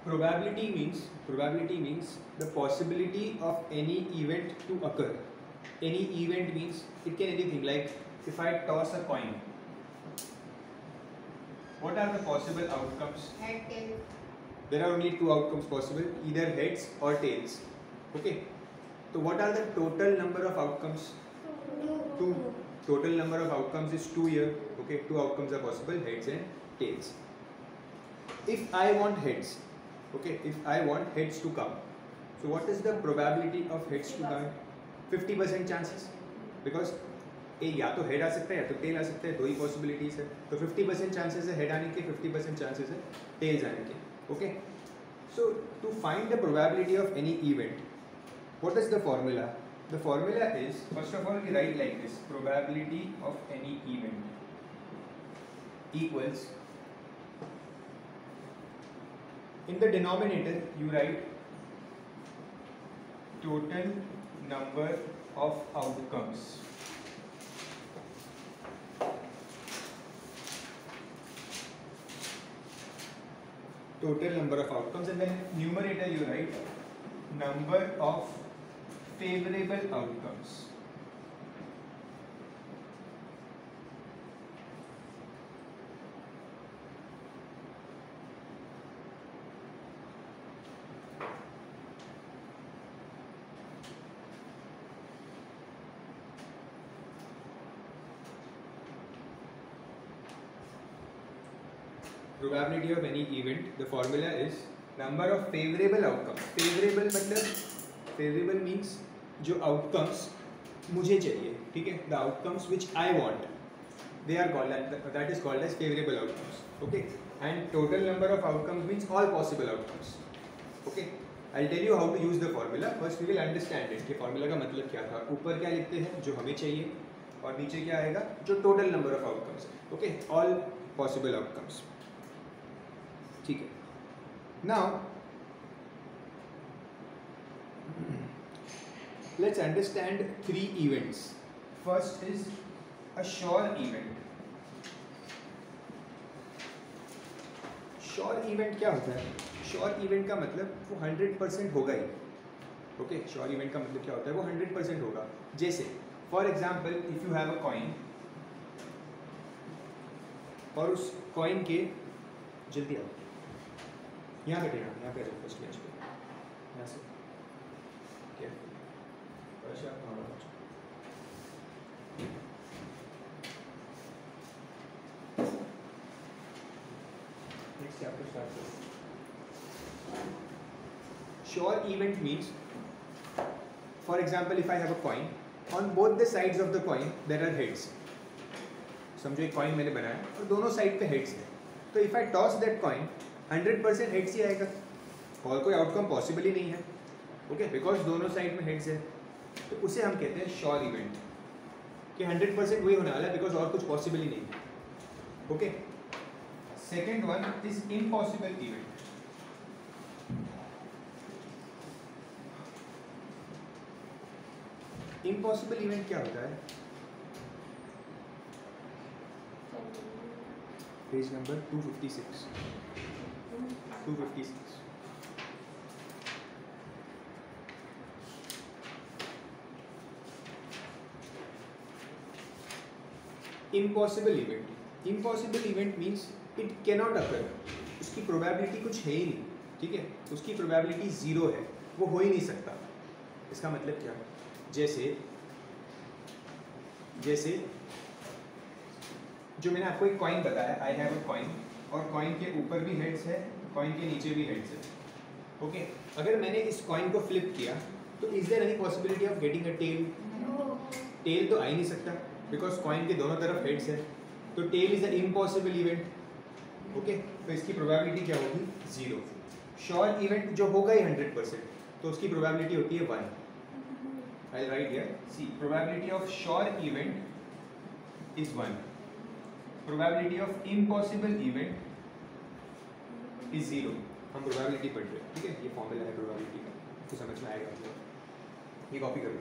probability means the possibility of any event to occur. Any event means it can anything, like if I toss a coin, what are the possible outcomes? Head, tail. There are only two outcomes possible, either heads or tails. Okay. So what are the total number of outcomes? Two. Total number of outcomes is 2 here. Okay, two outcomes are possible, heads and tails. If I want heads, okay, if I want heads to come, so what is the probability of heads to come? 50% chances, because या तो head आ सकता है या तो tell आ सकता है, दो ही possibilities है. तो 50% चांसेस है हेड आने के, 50% चांसेस है टेल्स आने के. Okay, so to find the probability of any event, what is the formula? The formula is, first of all we write like this, probability of any event equals, in the denominator you write total number of outcomes. Total number of outcomes, and then numerator you write number of favorable outcomes. Probability of any event, the formula is number of favorable outcomes. Favorable मतलब, favorable means जो outcomes मुझे चाहिए, ठीक है, the outcomes which I want, they are called, that is called as favorable outcomes. Okay, and total number of outcomes means all possible outcomes. Okay, I'll tell you how to use the formula. First we will understand it कि formula का मतलब क्या था. ऊपर क्या लिखते हैं जो हमें चाहिए, और नीचे क्या आएगा जो total number of outcomes है. Okay, all possible outcomes. ठीक है. Now let's understand three events. First is a sure event. Sure event क्या होता है? Sure event का मतलब वो 100% होगा ही. Okay, sure event का मतलब क्या होता है? वो 100% होगा. जैसे for example, if you have a coin, और उस coin के, जल्दी आओ, यहाँ बैठे ना, यहाँ पे फर्स्ट बेंच पे, यहाँ से क्या नेक्स्ट चैप्टर स्टार्ट करो. Sure event means, for example if I have a coin, on both the sides of the coin there are heads. समझो एक कॉइन मैंने बनाया और दोनों साइड पे हेड्स हैं, तो if I toss that coin 100% heads ही आएगा, और कोई आउटकम पॉसिबल ही नहीं है. ओके, बिकॉज दोनों साइड में हेड्स है, तो उसे हम कहते हैं श्योर इवेंट, कि 100% वही होने वाला है, बिकॉज और कुछ पॉसिबल ही नहीं है. Okay, second one is impossible event. Impossible event क्या होता है? Page number 256. 256. Impossible event. Impossible event means it cannot occur. उसकी प्रोबेबिलिटी कुछ है ही नहीं, ठीक है, उसकी प्रोबेबिलिटी ज़ीरो है, वो हो ही नहीं सकता. इसका मतलब क्या? जैसे जो मैंने आपको एक कॉइन बताया, आई हैव अ कॉइन, और कॉइन के ऊपर भी हेड्स है, कॉइन के नीचे भी हेड्स है. ओके, अगर मैंने इस कॉइन को फ्लिप किया तो is there any possibility of getting a tail? Tail तो आ ही नहीं सकता, बिकॉज कॉइन के दोनों तरफ हेड्स है, तो tail is a impossible event. Okay, तो इसकी प्रोबेबिलिटी क्या होगी? ज़ीरो. श्योर इवेंट जो होगा ही 100%, तो उसकी प्रोबेबिलिटी होती है 1. I will write here, see, probability of sure event is 1. Probability of impossible event is 0. हम प्रोबेबिलिटी पढ़ रहे हैं, ठीक है, ये फॉर्मूला है प्रोबेबिलिटी का, तो समझ में आएगा आपको. ये कॉपी कर लो.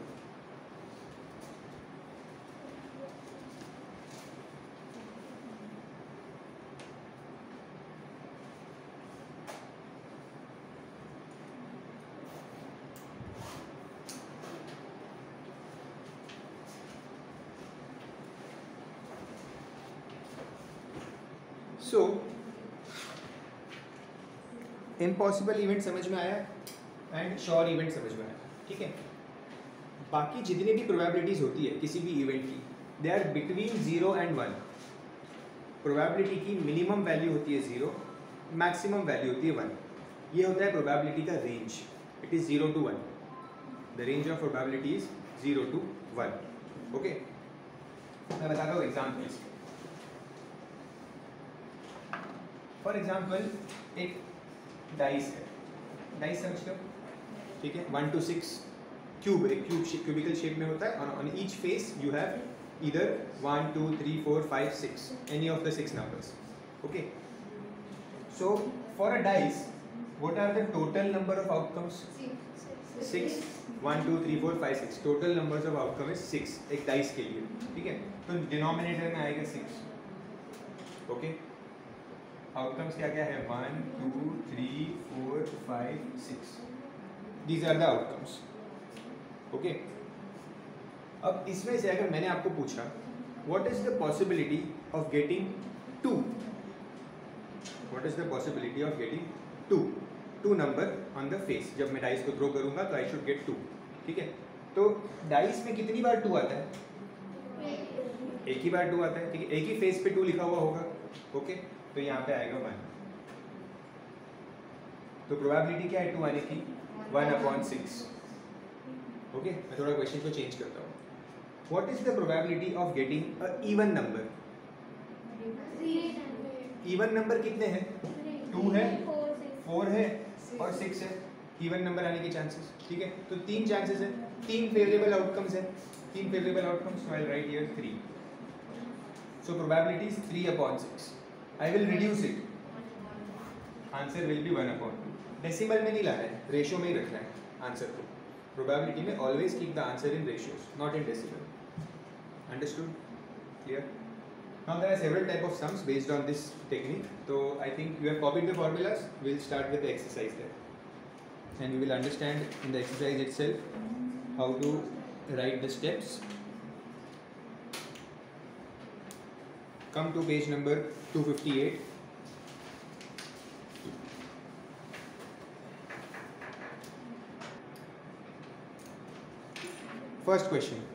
सो इम्पॉसिबल इवेंट समझ में आया एंड श्योर इवेंट समझ में आया, ठीक है। बाकी जितनी भी प्रोबेबिलिटीज होती है किसी भी इवेंट की, they are between 0 and 1। Probability की मिनिमम वैल्यू होती है 0, मैक्सिमम वैल्यू होती है 1। ये होता है प्रोबेबिलिटी का range. It is 0 to 1। The range of probability is 0 to 1। Okay, मैं बताता हूँ एग्जाम्पल्स। फॉर एग्जाम्पल एक डाइस है, डाइस समझते हो, ठीक है। 1 to 6 क्यूब, एक क्यूबिकल शेप में होता है। On each face you have either 1 2 3 4 5 6, any of the 6 numbers। Okay, so for a dice what are the total number of outcomes? 6। 1 2 3 4 5 6, total numbers of outcome is 6 एक dice के लिए, ठीक है। तो डिनोमिनेटर में आएगा 6। ओके, आउटकम्स क्या क्या है? 1 2 3 4 5 6, these are the outcomes. Okay, अब इसमें से अगर मैंने आपको पूछा what is the possibility of getting 2, what is the possibility of getting 2 number on the face, जब मैं डाइस को थ्रो करूंगा तो आई शुड गेट 2, ठीक है। तो डाइस में कितनी बार 2 आता है? एक ही बार 2 आता है, ठीक है। एक ही फेस पे 2 लिखा हुआ होगा। ओके, तो यहाँ पे आएगा 1। तो प्रोबेबिलिटी क्या है 2 आने की? 1/6। ओके, मैं थोड़ा क्वेश्चन को चेंज करता हूँ। What is the probability of getting a even number? Even number कितने हैं? 2 है, 4 है और 6 है। इवन नंबर आने के चांसेस, ठीक है। तो 3 चांसेस है, 3 फेवरेबल आउटकम्स है, 3 favourable outcomes. So I will write here 3। So probability is 3/6। I will reduce it, answer will be 1/2। Decimal में नहीं लाना है, रेशियो में ही रखना है आंसर को। प्रोबेबिलिटी में always keep the answer in ratios, not in decimal. Understood? Clear? Now there are several type of sums based on this technique. So I think you have copied the formulas. We'll start with the exercise there, and we will understand in the exercise itself how to write the steps. Come to page number 258. First question: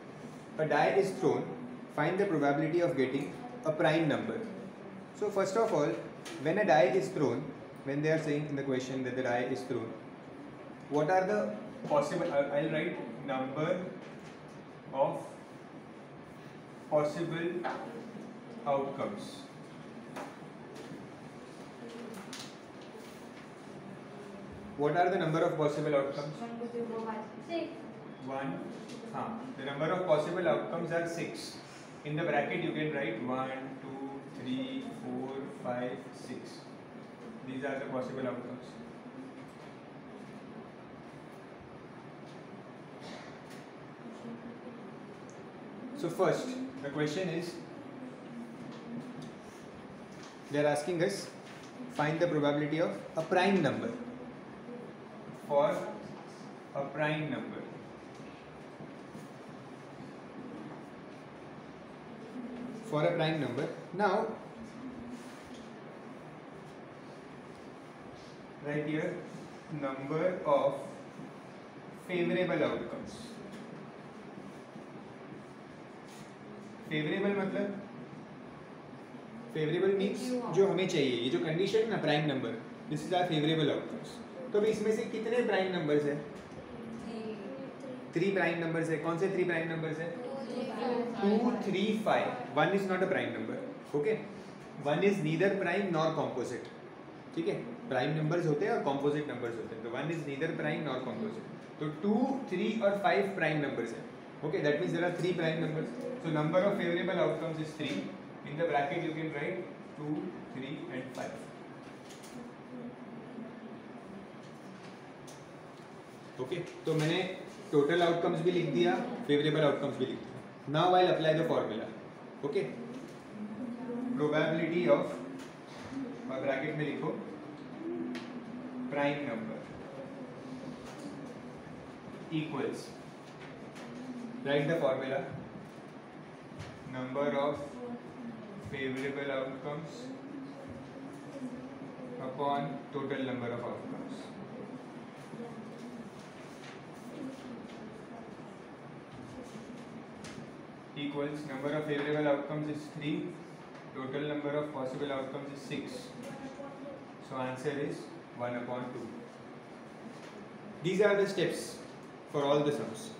a die is thrown. Find the probability of getting a prime number. So first of all, when a die is thrown, when they are saying in the question that the die is thrown, what are the possible, I'll write number of possible outcomes. What are the number of possible outcomes? 1, the number of possible outcomes are 6. In the bracket you can write 1 2 3 4 5 6. These are the possible outcomes. So first the question is, they are asking us find the probability of a prime number. For a prime number, for a prime number. Now write here number of favorable outcomes. Favorable मतलब, favorable means जो हमें चाहिए, ये जो condition है ना prime number, this is our favourable outcomes. तो अभी इसमें से कितने प्राइम नंबर्स हैं? 3 प्राइम नंबर्स है। कौन से 3 प्राइम नंबर्स है? 2 3 5। 1 is not a prime number. Okay, 1 is neither prime nor composite. ठीक है, प्राइम नंबर्स होते हैं और कॉम्पोजिट नंबर्स होते हैं। तो 1 is neither prime nor composite. तो 2 3 और 5 प्राइम नंबर्स हैं। Okay, that means there are 3 prime numbers. So number of favorable outcomes is 3. In the bracket you can write 2 3 and 5. Okay, तो मैंने टोटल आउटकम्स भी लिख दिया, फेवरेबल आउटकम्स भी लिख दिया। Now I'll apply the formula. Okay, probability of, और bracket में लिखो prime number equals, write the formula, number of favorable outcomes upon total number of outcomes. Equals number of favorable outcomes is 3, total number of possible outcomes is 6. So answer is 1 upon 2. These are the steps for all the sums.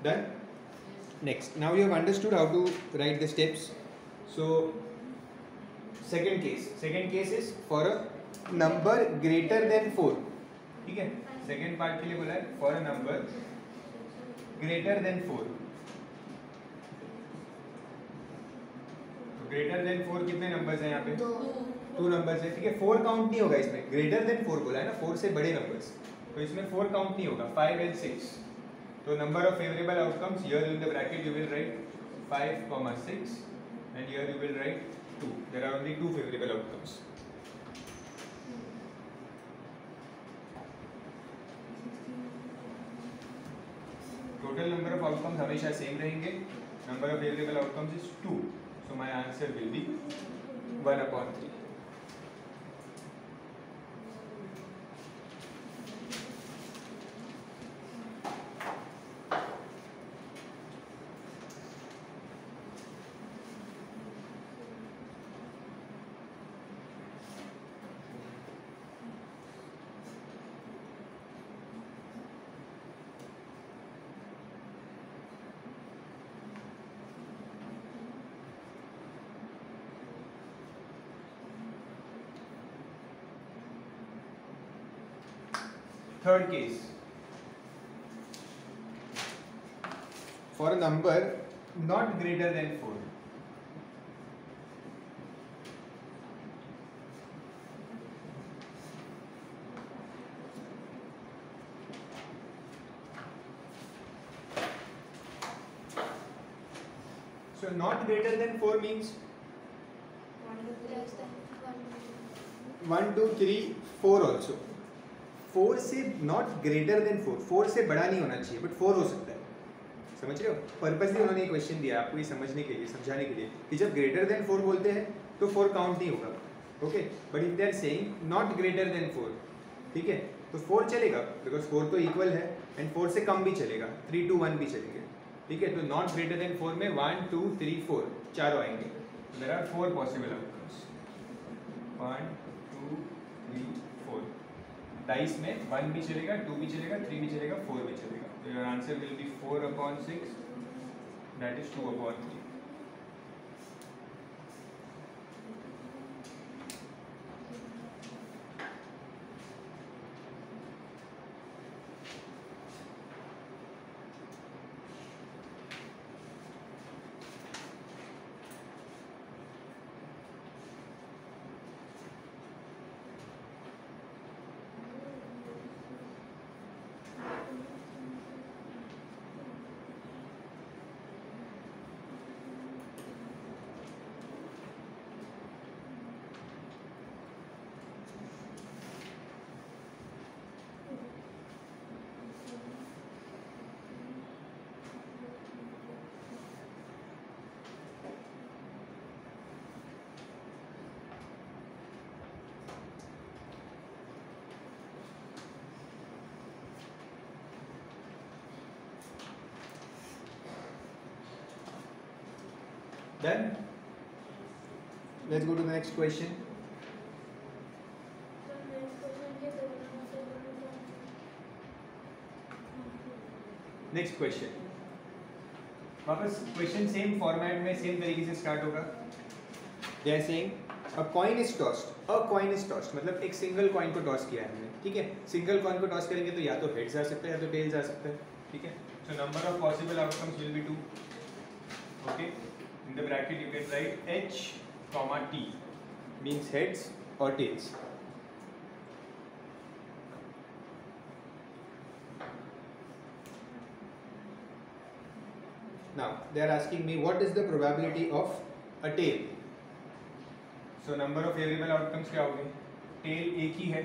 Done? Next, now you have understood how to write the steps. So, second case is for a number greater than 4. ठीक है? Second part के लिए बोला है for a number greater than 4. तो greater than 4 कितने numbers हैं यहाँ पे? 2 numbers है, ठीक है? 4 count नहीं होगा इसमें. Greater than 4 बोला है ना, 4 से बड़े numbers. तो इसमें 4 count नहीं होगा. 5 and 6. So number of favorable outcomes, here in the bracket you will write 5, 6 and here you will write 2. There are only 2 favorable outcomes. Total number of outcomes हमेशा same रहेंगे. Number of favorable outcomes is 2. So my answer will be 1 upon 3. Third case, for a number not greater than 4. So not greater than 4 means 1, 2, 3, 4 also. 4 से not greater than 4, 4 से बड़ा नहीं होना चाहिए, but 4 हो सकता है. समझ रहे हो? पर्पसली उन्होंने ये क्वेश्चन दिया आपको ये समझने के लिए, समझाने के लिए कि जब ग्रेटर देन 4 बोलते हैं तो 4 काउंट नहीं होगा. Okay, but if they are saying not greater than 4, ठीक है, तो 4 चलेगा बिकॉज 4 तो इक्वल है एंड 4 से कम भी चलेगा, 3, 2, 1 भी चलेंगे. ठीक है, तो नॉट ग्रेटर देन 4 में 1, 2, 3, 4 चारों आएंगे. There are 4 possible outcomes. 1, 2, 3, 4. Dice में 1 भी चलेगा, 2 भी चलेगा, 3 भी चलेगा, 4 भी चलेगा. तो your answer will be 4 upon 6, that is 2 upon 3. Done? Let's go to the next question. Next question, वापस क्वेश्चन सेम फॉर्मेट में सेम तरीके से स्टार्ट होगा. They are saying a coin is tossed मतलब एक सिंगल कॉइन को toss किया है हमने, ठीक है। सिंगल कॉइन को टॉस करेंगे तो या तो हेड्स आ सकता है या तो टेल्स आ सकता है, ठीक है। So number of possible outcomes will be 2, okay. In the bracket you can write H, T means heads or tails. Now they are asking me what is the probability of a tail. So number of variable outcomes क्या होंगे? tail एक ही है,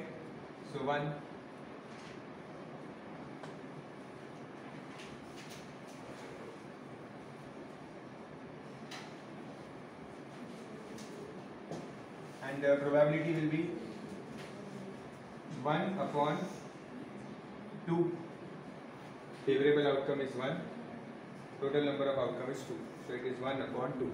so 1. And the probability will be 1/2. Favorable outcome is 1. Total number of outcome is 2. So it is 1/2.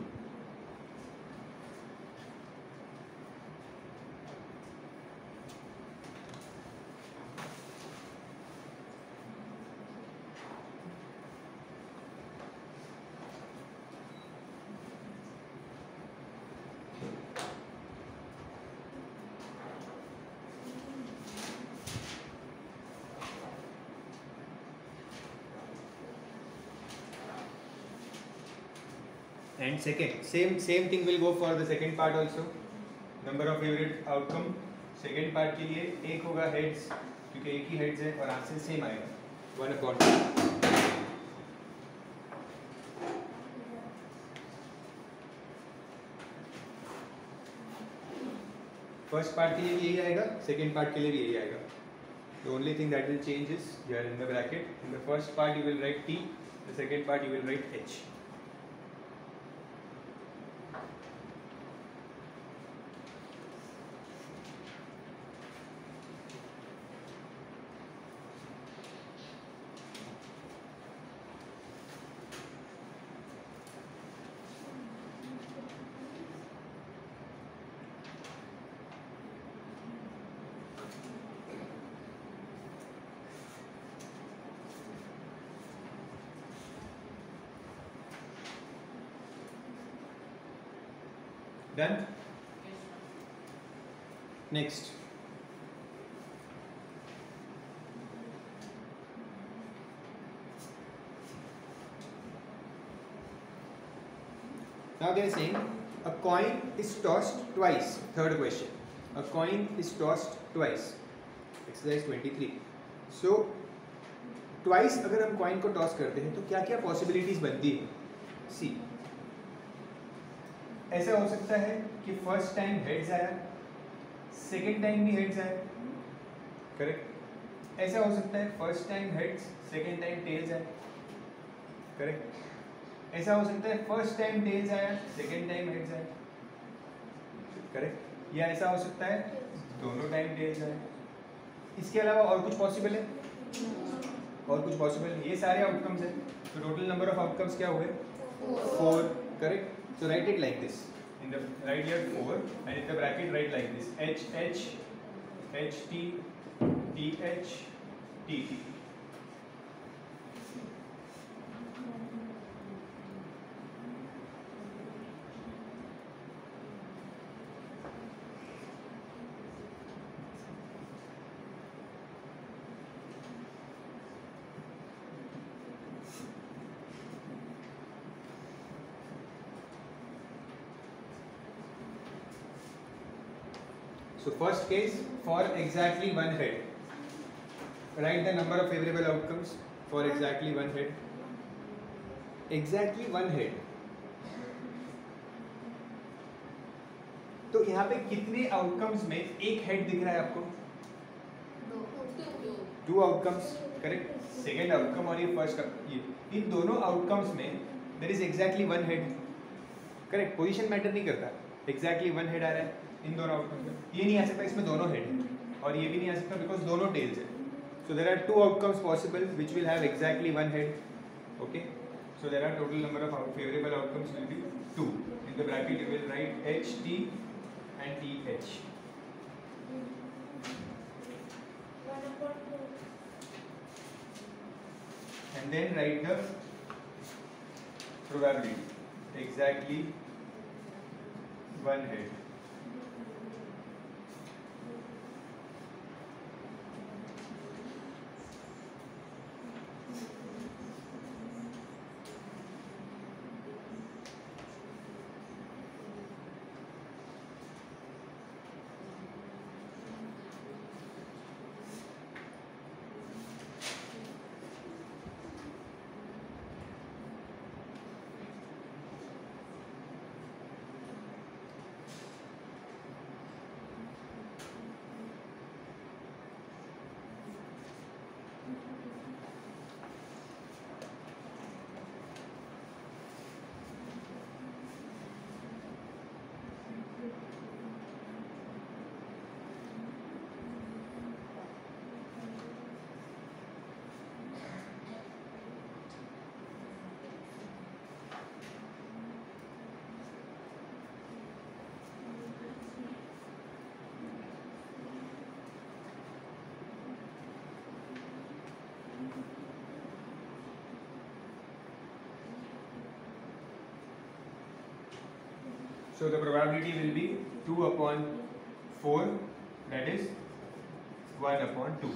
And second, same thing will go for the second part also. Number of favorite outcome second part के लिए एक होगा heads, क्योंकि एक ही heads है और answer same आएगा 1/2. First part के लिए भी यही आएगा, सेकेंड पार्ट के लिए भी यही आएगा. The only thing that will change is here in the bracket. In the first part you will write T, the second part you will write H. Done? Next. Now they are saying a coin is tossed twice. Third question. A coin is tossed twice. Exercise 23. So twice अगर हम coin को toss करते हैं तो क्या क्या possibilities बनती है? See. ऐसा हो सकता है कि फर्स्ट टाइम हेड्स आया, सेकेंड टाइम भी हेड्स आया, करेक्ट. ऐसा हो सकता है first time heads, second time tails आया, करेक्ट. ऐसा हो सकता है फर्स्ट टाइम टेल्स आया, सेकेंड टाइम हेड्स आया, करेक्ट. या ऐसा हो सकता है दोनों टाइम टेल्स आया. इसके अलावा और कुछ पॉसिबल है? और कुछ पॉसिबल है? ये सारे आउटकम्स हैं. तो टोटल नंबर ऑफ आउटकम्स क्या हुए? 4, correct. So write it like this. In the write here 4, and in the bracket write like this: H H, H T, T H, T T. So first case, for exactly one head, write the number of favorable outcomes for exactly one head. Exactly one head. तो यहाँ पे कितने outcomes में एक head दिख रहा है आपको? 2 आउटकम्स, करेक्ट. सेकेंड आउटकम और ये फर्स्ट, ये इन दोनों आउटकम्स में there is exactly one head, correct. Position matter नहीं करता, एग्जैक्टली वन हेड आ रहा है इन दोनों आउटकम्स में. ये नहीं आ सकता इसमें दोनों हेड है, और ये भी नहीं आ सकता बिकॉज दोनों टेल्स है. So there are 2 outcomes possible which will have exactly one head. Okay, so there are total number of favourable outcomes will be 2. In the bracket you will write H T and T H. And then write the probability. Exactly one head. So the probability will be 2 upon 4, that is 1 upon 2.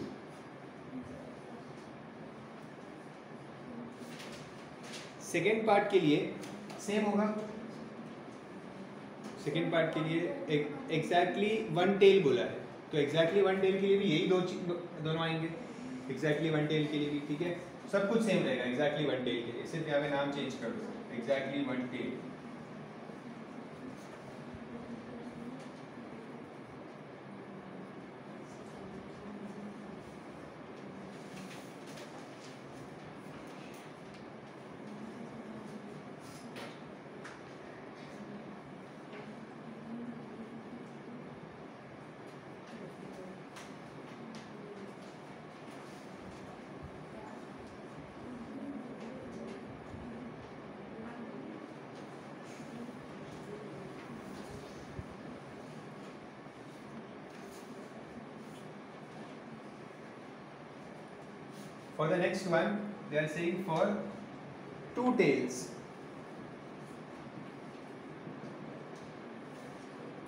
Second part के लिए same होगा. Second part के लिए exactly one tell बोला है, तो exactly one tell के लिए भी यही दोनों आएंगे. एग्जैक्टली वन टेल के लिए भी ठीक है, सब कुछ सेम रहेगा. एग्जैक्टली वन टेल के लिए सिर्फ यहाँ पे नाम चेंज कर दो, exactly one tail. For the next one, they are saying for 2 tails.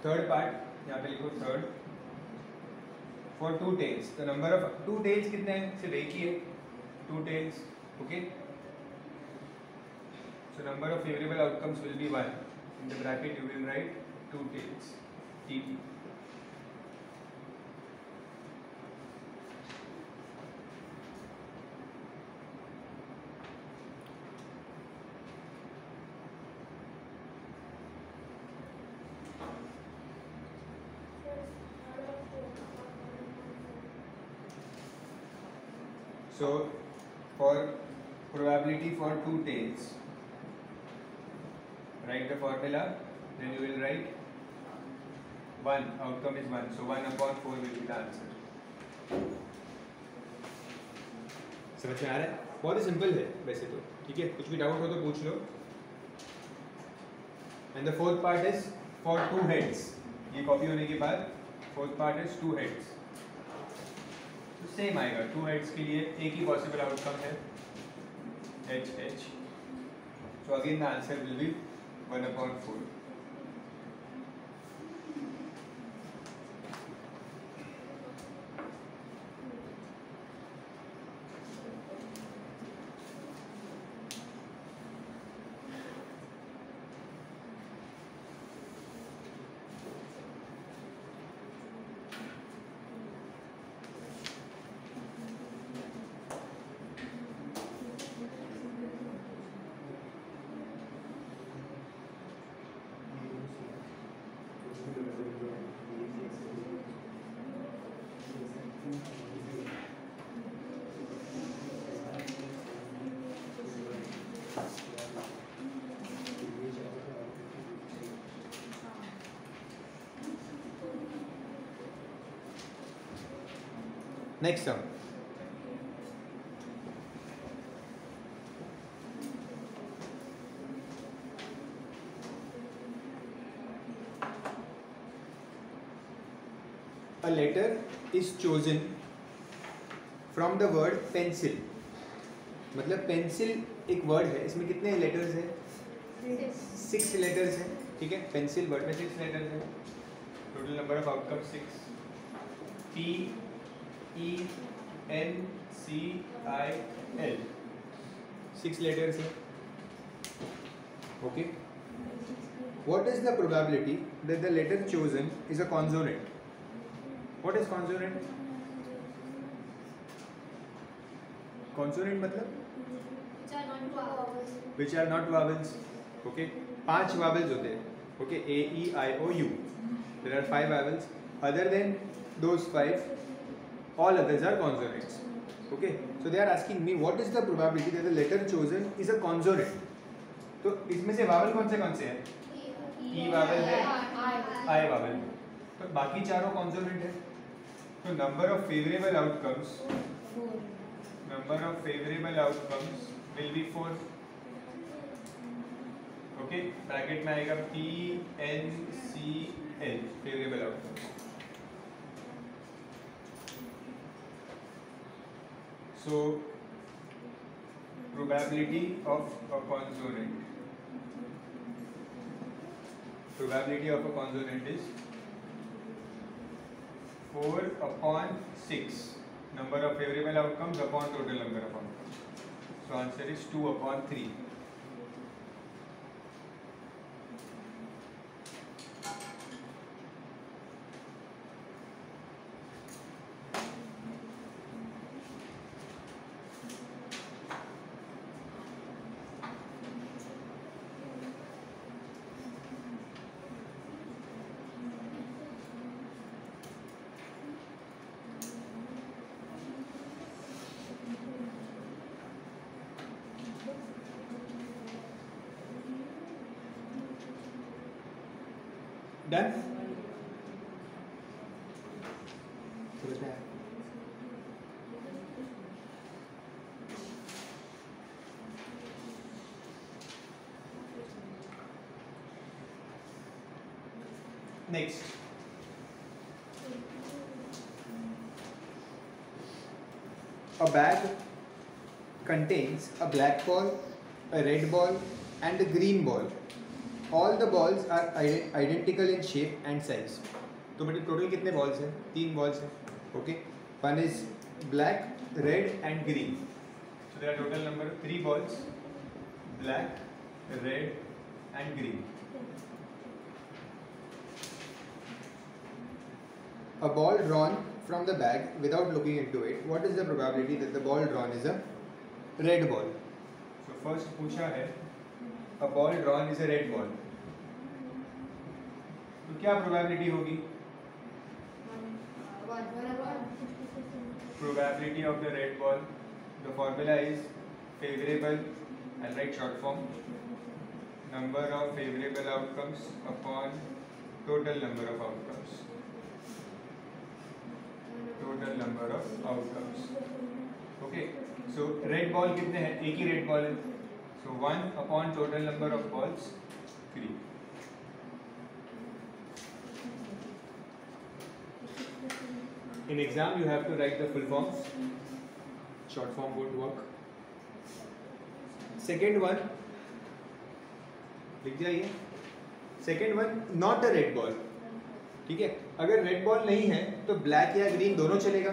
Third part, यहाँ पे लिखो third. For 2 tails, the number of 2 tails कितने हैं? सिर्फ एक ही है. 2 tails, okay. So number of favorable outcomes will be 1. In the bracket you will write 2 tails. TT. So for probability for 2 tails, write the formula, then you will write 1, outcome is 1, so 1 upon 4 will be the answer. समझ में आ रहा है? बहुत ही simple है वैसे तो, ठीक है. कुछ भी डाउट हो तो पूछ लो. And the fourth part is for 2 heads. ये कॉपी होने के बाद fourth part is 2 heads. Same आएगा. 2 heads के लिए एक ही पॉसिबल आउटकम है, H H. So again the answer will be 1 upon 4. Next sum. A letter is chosen from the word pencil. मतलब पेंसिल एक वर्ड है, इसमें कितने लेटर्स हैं? 6 लेटर्स हैं. ठीक है, पेंसिल वर्ड में 6 लेटर है, total number of outcome 6, PENCIL 6 letters है. Okay. What is the probability that the letter chosen is a consonant? What is consonant? Consonant मतलब which are not vowels. Okay, 5 vowels होते हैं. Okay, A, E, I, O, U. There are 5 vowels. Other than those 5, all others are consonants. Okay, so they are asking me what is the probability that the letter chosen is a consonant. तो इसमें से vowel कौन से हैं? E vowel है, I vowel. तो बाकी चारों consonant है. तो number of favorable outcomes will be 4. Okay, bracket में आएगा PNCL favorable outcomes. So probability of a consonant is 4/6 number of favorable outcomes upon total number of outcomes. So answer is 2/3. Done? Next. A bag contains a black ball, a red ball and a green ball. All the balls are identical in shape and size. तो मतलब total कितने balls हैं? 3 balls हैं. Okay. One is black, red and green. So there are total number of 3 balls, black, red and green. A ball drawn from the bag without looking into it. What is the probability that the ball drawn is a red ball? So first पूछा है a ball drawn is a red ball. तो क्या probability होगी? Probability of the red ball. The formula is favorable. I'll write short form. Number of favorable outcomes upon total number of outcomes. Total number of outcomes. Okay. So red ball कितने हैं? एक ही red ball है. So 1 upon total number of balls, 3. In exam you have to write the full forms. Short form won't work. Second one, लिख जाइए. Second one, not a red ball. ठीक है. अगर red ball नहीं है तो black या green दोनों चलेगा.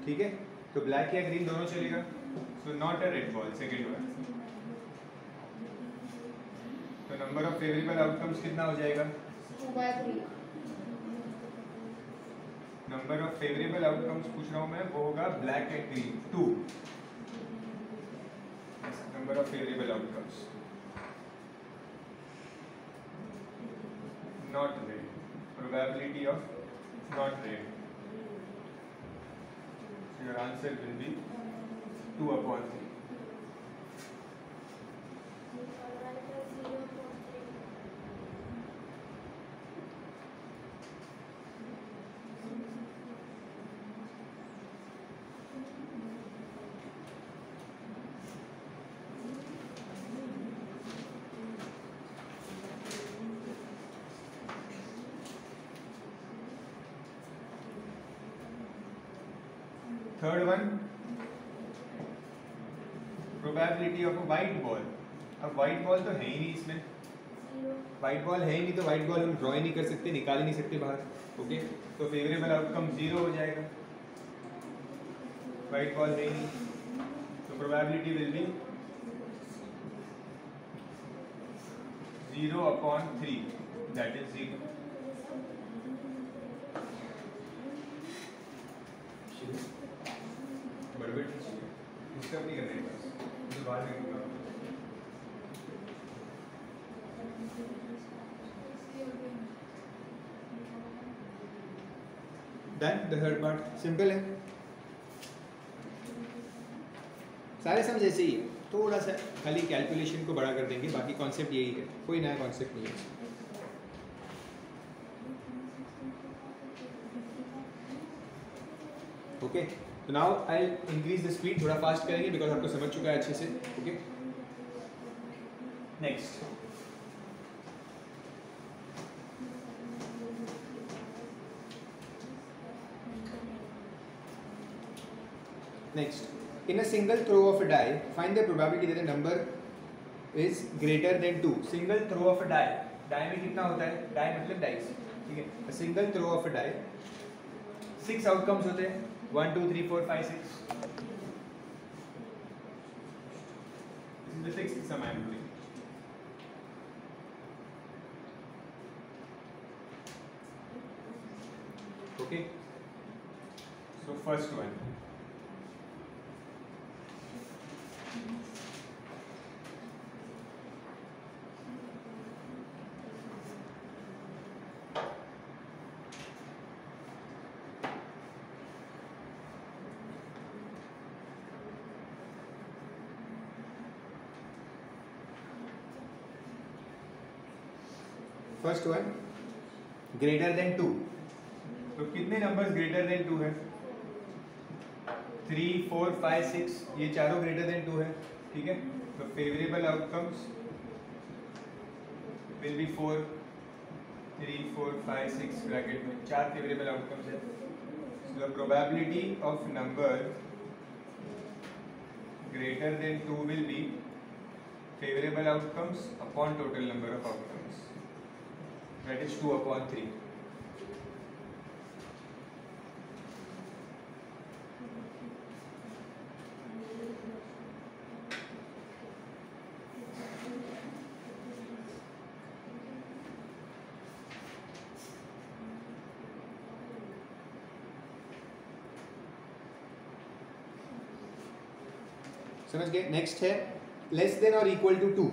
ठीक है. तो black या green दोनों चलेगा. So not a red ball. Second one. तो नंबर ऑफ फेवरेबल आउटकम्स कितना हो जाएगा? 2/3. नंबर ऑफ फेवरेबल आउटकम्स पूछ रहा हूं मैं, वो होगा black and green 2. Number of favourable outcomes not red. Probability of not red. Your answer will be 2/3. Third one, probability of a white ball. अब white ball तो है ही नहीं इसमें. वाइट बॉल है ही नहीं तो वाइट बॉल हम ड्रॉ ही नहीं कर सकते, निकाल ही नहीं सकते बाहर. ओके, तो फेवरेबल आउटकम 0 हो जाएगा. वाइट बॉल है ही नहीं तो probability will be 0/3, that is 0. बड़बड़ डिस्टर्ब नहीं करने बस, मुझे बाहर निकलूंगा. Done. The third part simple है, सारे सम जैसे ही है, थोड़ा सा खाली कैलकुलेशन को बड़ा कर देंगे, बाकी कॉन्सेप्ट यही है, कोई नया कॉन्सेप्ट नहीं है. ओके, तो now I increase the speed, थोड़ा फास्ट करेंगे बिकॉज आपको समझ चुका है अच्छे से. Okay, next. Next, in a single throw of a die, find the probability that a number is greater than 2. Single throw of a die, die में कितना होता है? Die मतलब dice, ठीक है. A single throw of a die, 6 outcomes होते हैं, 1 2 3 4 5 6. This is the sixth sum I am doing. Okay, so first one. First one greater than 2, तो कितने नंबर्स ग्रेटर देन 2 है? 3 4 5 6, ये चारों ग्रेटर देन 2 है, ठीक है. तो favourable outcomes will be 4 3 4 5 6 bracket में 4 फेवरेबल आउटकम्स है. So the probability of number greater than 2 will be favourable outcomes upon total number of outcomes, that is 2/3. समझ गए. नेक्स्ट है लेस देन और equal to 2.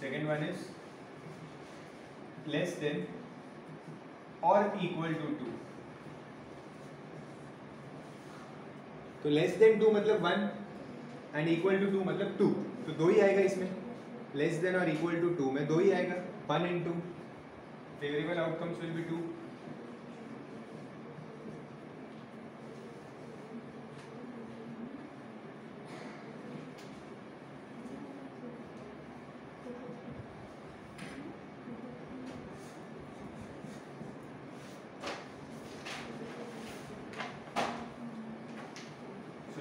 Second one is less than और equal to 2. तो less than 2 मतलब 1 and equal to 2 मतलब 2, तो 2 ही आएगा इसमें. लेस देन और इक्वल टू 2 में 2 ही आएगा, 1 × 2. Favourable outcomes will be 2.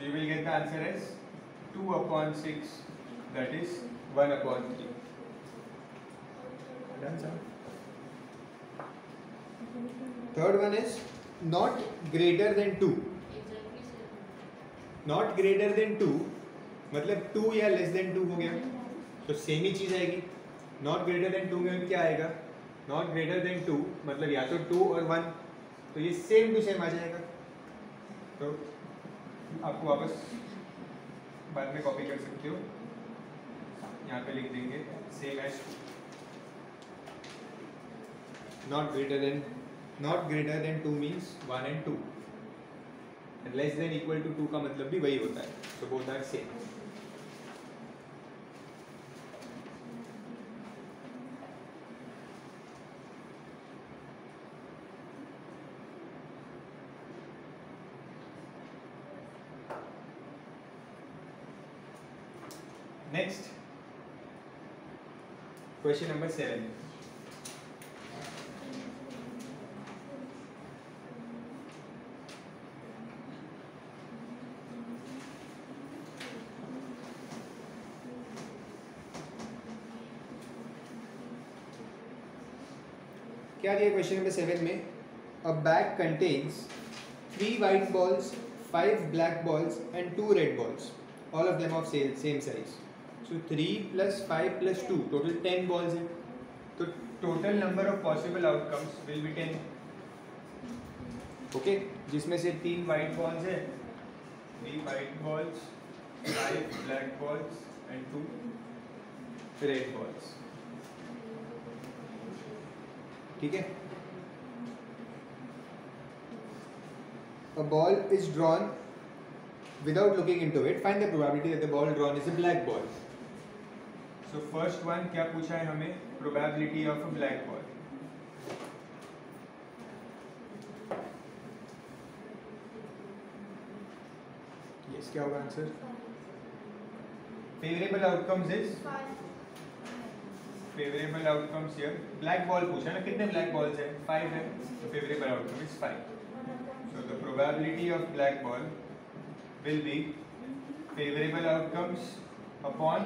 You will get the answer as 2/6, that is 1/3. Done, sir. Third one is not greater than 2. Not greater than 2 मतलब 2 या लेस देन 2 हो गया, तो सेम ही चीज आएगी. नॉट ग्रेटर देन 2 में क्या आएगा? नॉट ग्रेटर देन 2 मतलब या तो 2 और 1, तो ये सेम टू सेम आ जाएगा. तो आपको वापस बाद में कॉपी कर सकते हो, यहाँ पे लिख देंगे same as not greater than 2 means 1 and 2, and less than equal to 2 का मतलब भी वही होता है. तो both are same. Next, question number 7. क्या दिया क्वेश्चन नंबर 7 में? अ bag contains 3 white balls, 5 black balls and 2 red balls, all of them of same size. So 3 plus 5 plus 2, total 10 balls है. तो total number of possible outcomes will be 10. Okay, जिसमें से 3 white balls है, 3 white balls, 5 black balls and 2 red balls. ठीक है. A ball is drawn without looking into it. Find the probability that the ball drawn is a black ball. So first one क्या पूछा है हमें? Probability of a black ball. Yes, क्या होगा answer? Favorable outcomes is? Favorable outcomes here. Black ball पूछा ना, कितने black balls है? 5 है. तो favorable outcome is 5. So the probability of black ball will be favorable outcomes upon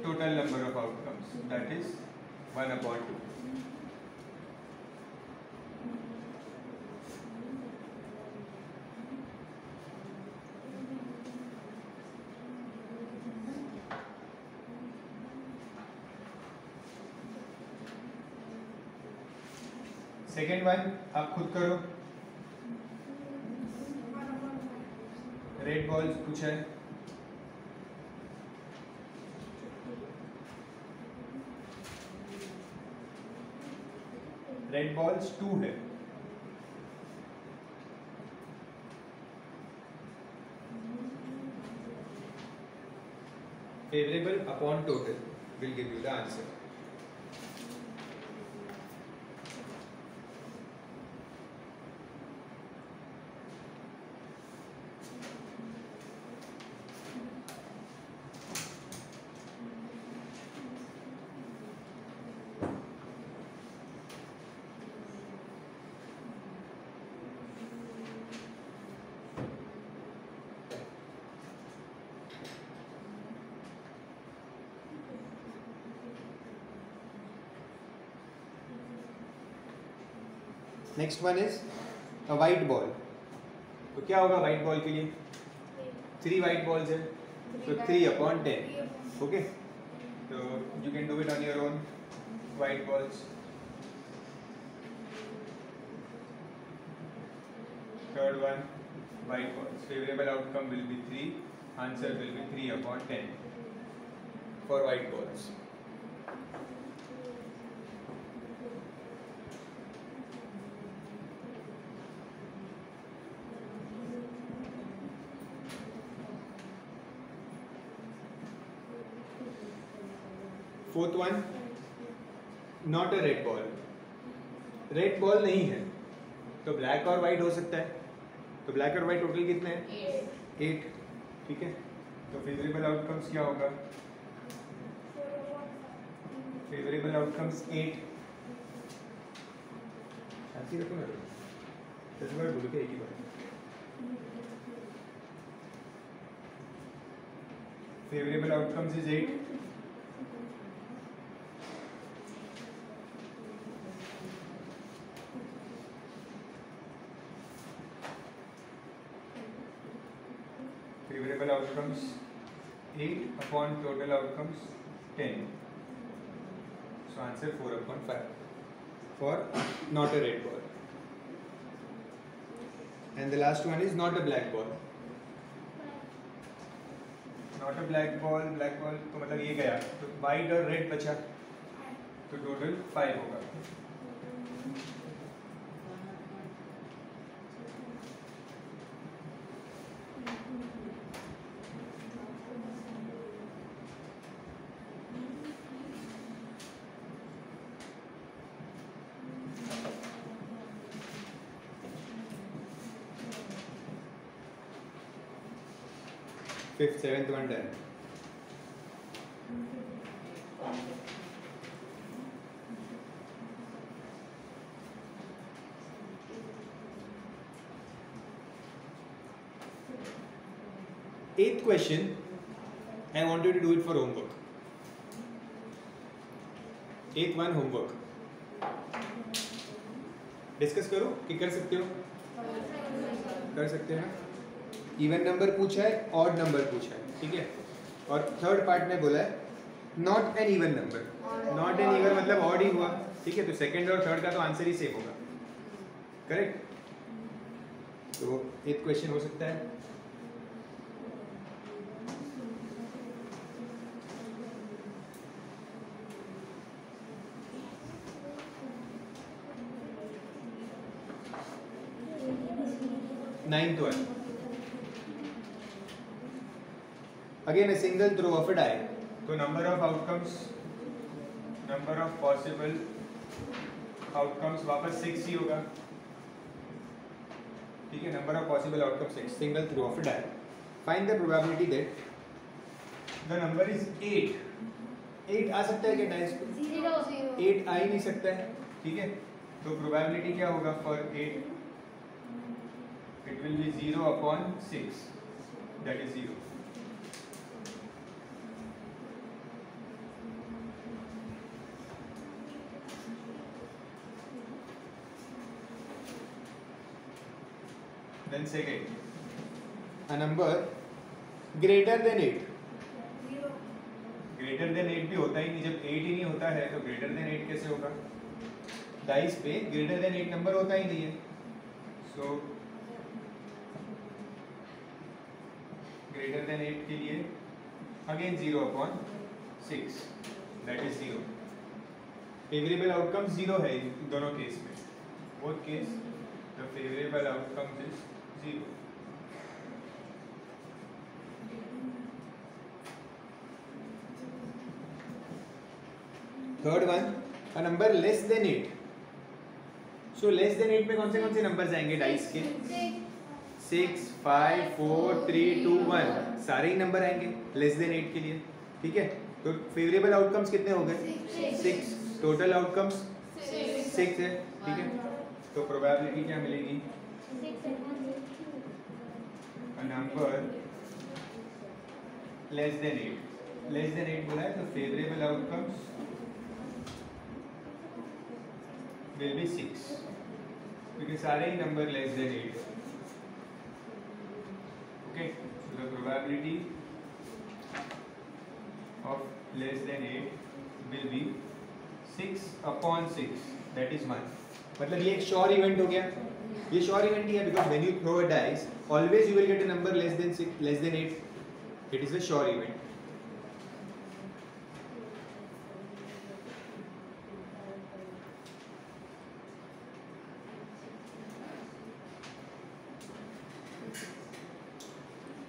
total number of outcomes, that is 1 upon 2. Second one आप खुद करो. Red balls पूछा है. रेड बॉल्स 2 है. Favourable upon total will give you the answer. Next one is a white ball. तो क्या होगा white ball के लिए? 3 वाइट बॉल्स है, तो 3 upon 10. ओके, तो you can do it on your own. White balls. Third one white balls. Favourable outcome will be 3. Answer will be 3 upon 10 for white balls. Fourth one, not a red ball. Red ball नहीं है तो black और white हो सकता है. तो black और white total कितने हैं? 8. ठीक है, तो फेवरेबल आउटकम्स क्या होगा? Favourable outcomes 8. ऐसे रखो ना, 10 बार बोल के एक ही बार. Favourable outcomes is 8. Favorable outcomes 8 upon total outcomes 10. So answer 4 upon 5 for not a red ball. And the last one is not a black ball. Not a black ball. Black ball तो मतलब ये गया, तो white और red बचा, तो total 5 होगा. Fifth, 7th one done. Eighth question, I want you to do it for homework. Eighth one, homework. Discuss करो कि कर सकते हो? कर सकते हो ना? इवन नंबर पूछा है, ऑड नंबर पूछा है, ठीक है। और थर्ड पार्ट में बोला है not an even number. Not an even मतलब ऑड ही हुआ, ठीक है। तो सेकंड और थर्ड का तो आंसर ही सेम होगा, करेक्ट। तो एक क्वेश्चन हो सकता है। Ninth one, again a single throw of a die, तो number of outcomes, number of possible outcomes वापस 6 ही होगा, ठीक है। Number of possible outcome 6, single throw of a die. Find the probability that the number is 8। 8 आ सकता है क्या dice पे? 8 आ ही नहीं सकता है, ठीक है। तो प्रोबेबिलिटी क्या होगा for 8? It will be 0 upon 6, that is 0। Then second, a number greater than 8। greater than 8 भी होता ही नहीं, जब 8 ही नहीं होता है तो greater than 8 कैसे होगा? डाइस पे greater than 8 नंबर होता ही नहीं है, so greater than 8 के लिए again 0 upon 6, that is 0। favorable outcome 0 है इन दोनों केस में, both case the favorable outcomes is 0। Third one, a number less than 8। So less than 8 में कौन से नंबर्स आएंगे डाइस के? 6, 5, 4, 3, 2, 1, सारे ही नंबर आएंगे लेस देन 8 के लिए, ठीक है। तो फेवरेबल आउटकम्स कितने हो गए? 6। टोटल आउटकम्स 6 है, ठीक है। तो प्रोबेबिलिटी क्या मिलेगी? a number less than 8, less than 8 बोला है तो favorable outcomes will be 6, क्योंकि सारे ही number less than 8, okay। so the probability of less than 8 will be 6 upon 6, that is 1। मतलब ये एक श्योर इवेंट हो गया, ये श्योर इवेंट ही है, because when you throw a dice always you will get a number less than 6, less than 8, it is a sure event.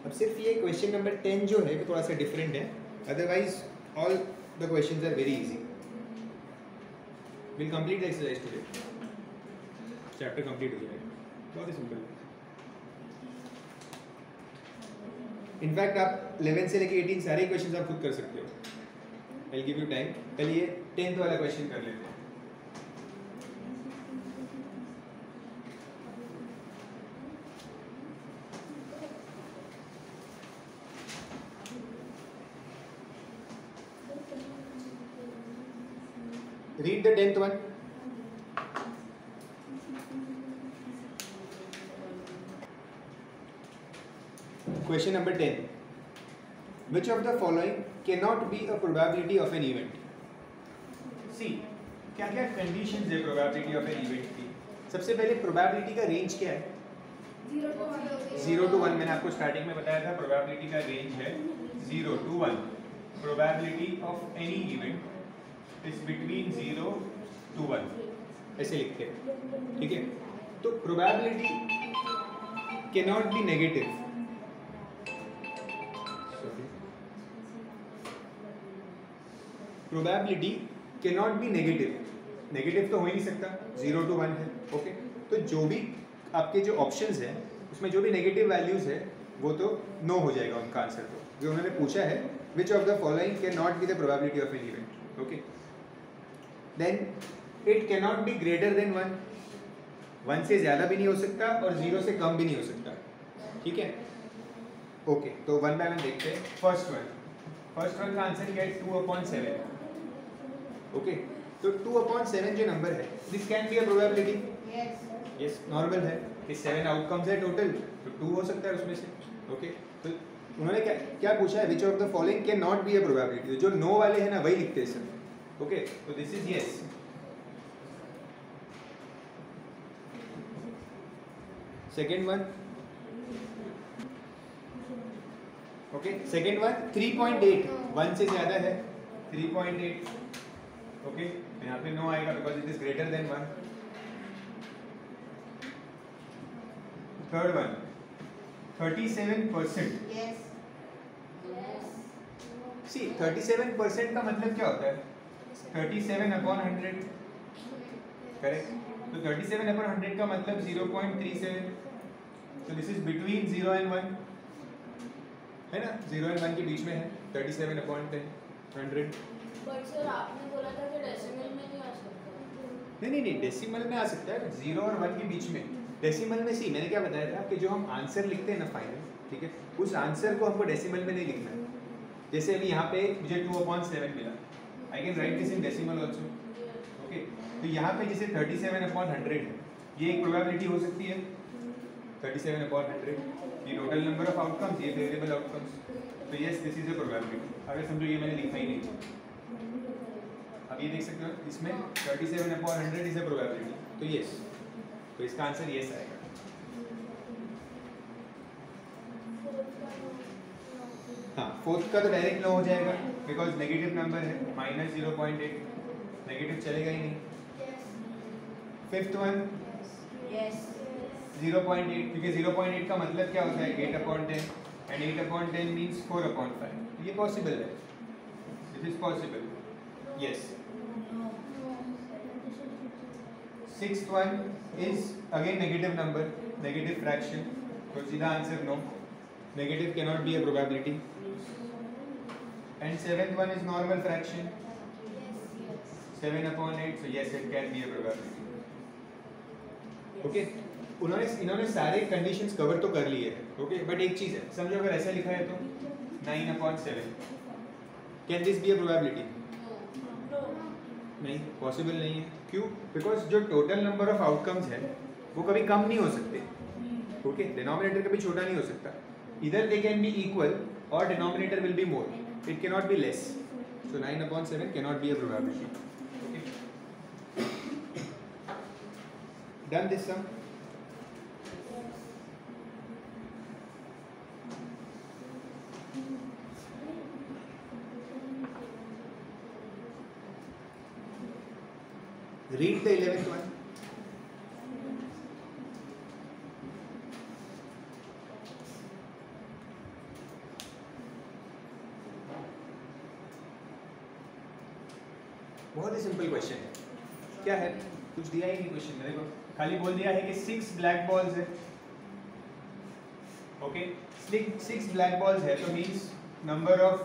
अब सिर्फ ये क्वेश्चन नंबर 10 जो है वो थोड़ा सा डिफरेंट है, otherwise all the questions are very easy. Will complete the exercise today, chapter complete हो जाएगा, बहुत ही सिंपल है। इनफैक्ट आप 11 से लेके 18 सारे क्वेश्चंस आप खुद कर सकते हो। I will give you time. पहले ये 10th वाला क्वेश्चन कर लेते हैं। Read the 10th one. Question number 10. Which of the following cannot be a probability of an event? See, क्या-क्या conditions है probability of an event की? सबसे पहले probability का range क्या है? 0 to 1। मैंने आपको starting में बताया था probability का range है 0 to 1। Probability of any event is between 0 to 1, ऐसे लिखते हैं, ठीक है। तो probability cannot be negative। Probability can not B negative. Negative तो हो ही नहीं सकता, 0 to 1 है, ओके। तो जो भी आपके जो ऑप्शंस हैं उसमें जो भी नेगेटिव वैल्यूज है वो तो नो हो जाएगा उनका आंसर। तो जो उन्होंने पूछा है which of the following can not be the probability of an event, okay. Then it can not be greater than 1। 1 से ज़्यादा भी नहीं हो सकता और 0 से कम भी नहीं हो सकता, ठीक है, ओके। तो 1 बाय 1 देखते हैं। फर्स्ट वन का आंसर क्या है? 2/7, ओके। तो 2/7 जो नंबर है this can be a probability, yes normal है कि 7 आउटकम्स है टोटल, तो 2 हो सकता है उसमें से. ओके तो उन्होंने क्या क्या पूछा है, which of the following can not be a probability. जो नो वाले हैं ना वही लिखते हैं सर. ओके तो this is yes. Second one, okay second one 3.8 1 से ज्यादा है 3.8. ओके यहाँ पे नो आएगा because it is greater than 1. Third one 37%. सी 37% का मतलब क्या होता है, 37/100 करेक्ट. तो 37/100 का मतलब 0.37. तो दिस इज बिटवीन 0 and 1 है ना, 0 and 1 के बीच में है 37/100. बट सर आपने बोला था कि डेसिमल में नहीं आ सकता. नहीं डेसिमल में आ सकता है, 0 और 1 के बीच में. डेसिमल में सी मैंने क्या बताया था कि जो हम आंसर लिखते हैं ना फाइनल, ठीक है, उस आंसर को हमको डेसिमल में नहीं लिखना है. जैसे अभी यहाँ पे मुझे 2/7 मिला, I can write this in decimal also. Okay तो यहाँ पे जैसे 37/100 है, ये एक प्रोबेबिलिटी हो सकती है 37/100. ये टोटल नंबर ऑफ आउटकम्स, ये वेरिएबल आउटकम्स. तो yes this is a probability. अगर समझो ये मैंने लिखा ही नहीं, अब ये देख सकते हो इसमें 37/100 इज अ प्रोबेबिलिटी. तो यस, तो इसका आंसर यस आएगा. हाँ फोर्थ का तो डायरेक्ट नो हो जाएगा बिकॉज नेगेटिव नंबर है -0.8, नेगेटिव चलेगा ही नहीं. फिफ्थ वन 0.8, क्योंकि 0.8 का मतलब क्या होता है 8/10 एंड 8/10 मीन्स 4/5. ये पॉसिबल है, this is possible. Yes. Sixth one is again negative number, negative fraction. तो सीधा answer no, negative can not be a probability. And seventh one is normal fraction 7/8. so yes it can be a probability. Okay इन्होंने सारे conditions cover तो कर लिए हैं. Okay but एक चीज है, समझो अगर ऐसा लिखा है तो 9/7 can this B a probability? नहीं, पॉसिबल नहीं है. क्यों? बिकॉज जो टोटल नंबर ऑफ आउटकम्स है वो कभी कम नहीं हो सकते. ओके डिनोमिनेटर कभी छोटा नहीं हो सकता. इधर दे कैन बी इक्वल और denominator will be more, it can not be less. So 9/7 can not be a probability. Okay done this sum. Read the 11th one. बहुत ही सिंपल क्वेश्चन है. क्या है, कुछ दिया ही नहीं क्वेश्चन में. देखो खाली बोल दिया है कि 6 ब्लैक बॉल्स है. ओके 6 ब्लैक बॉल्स है तो means number of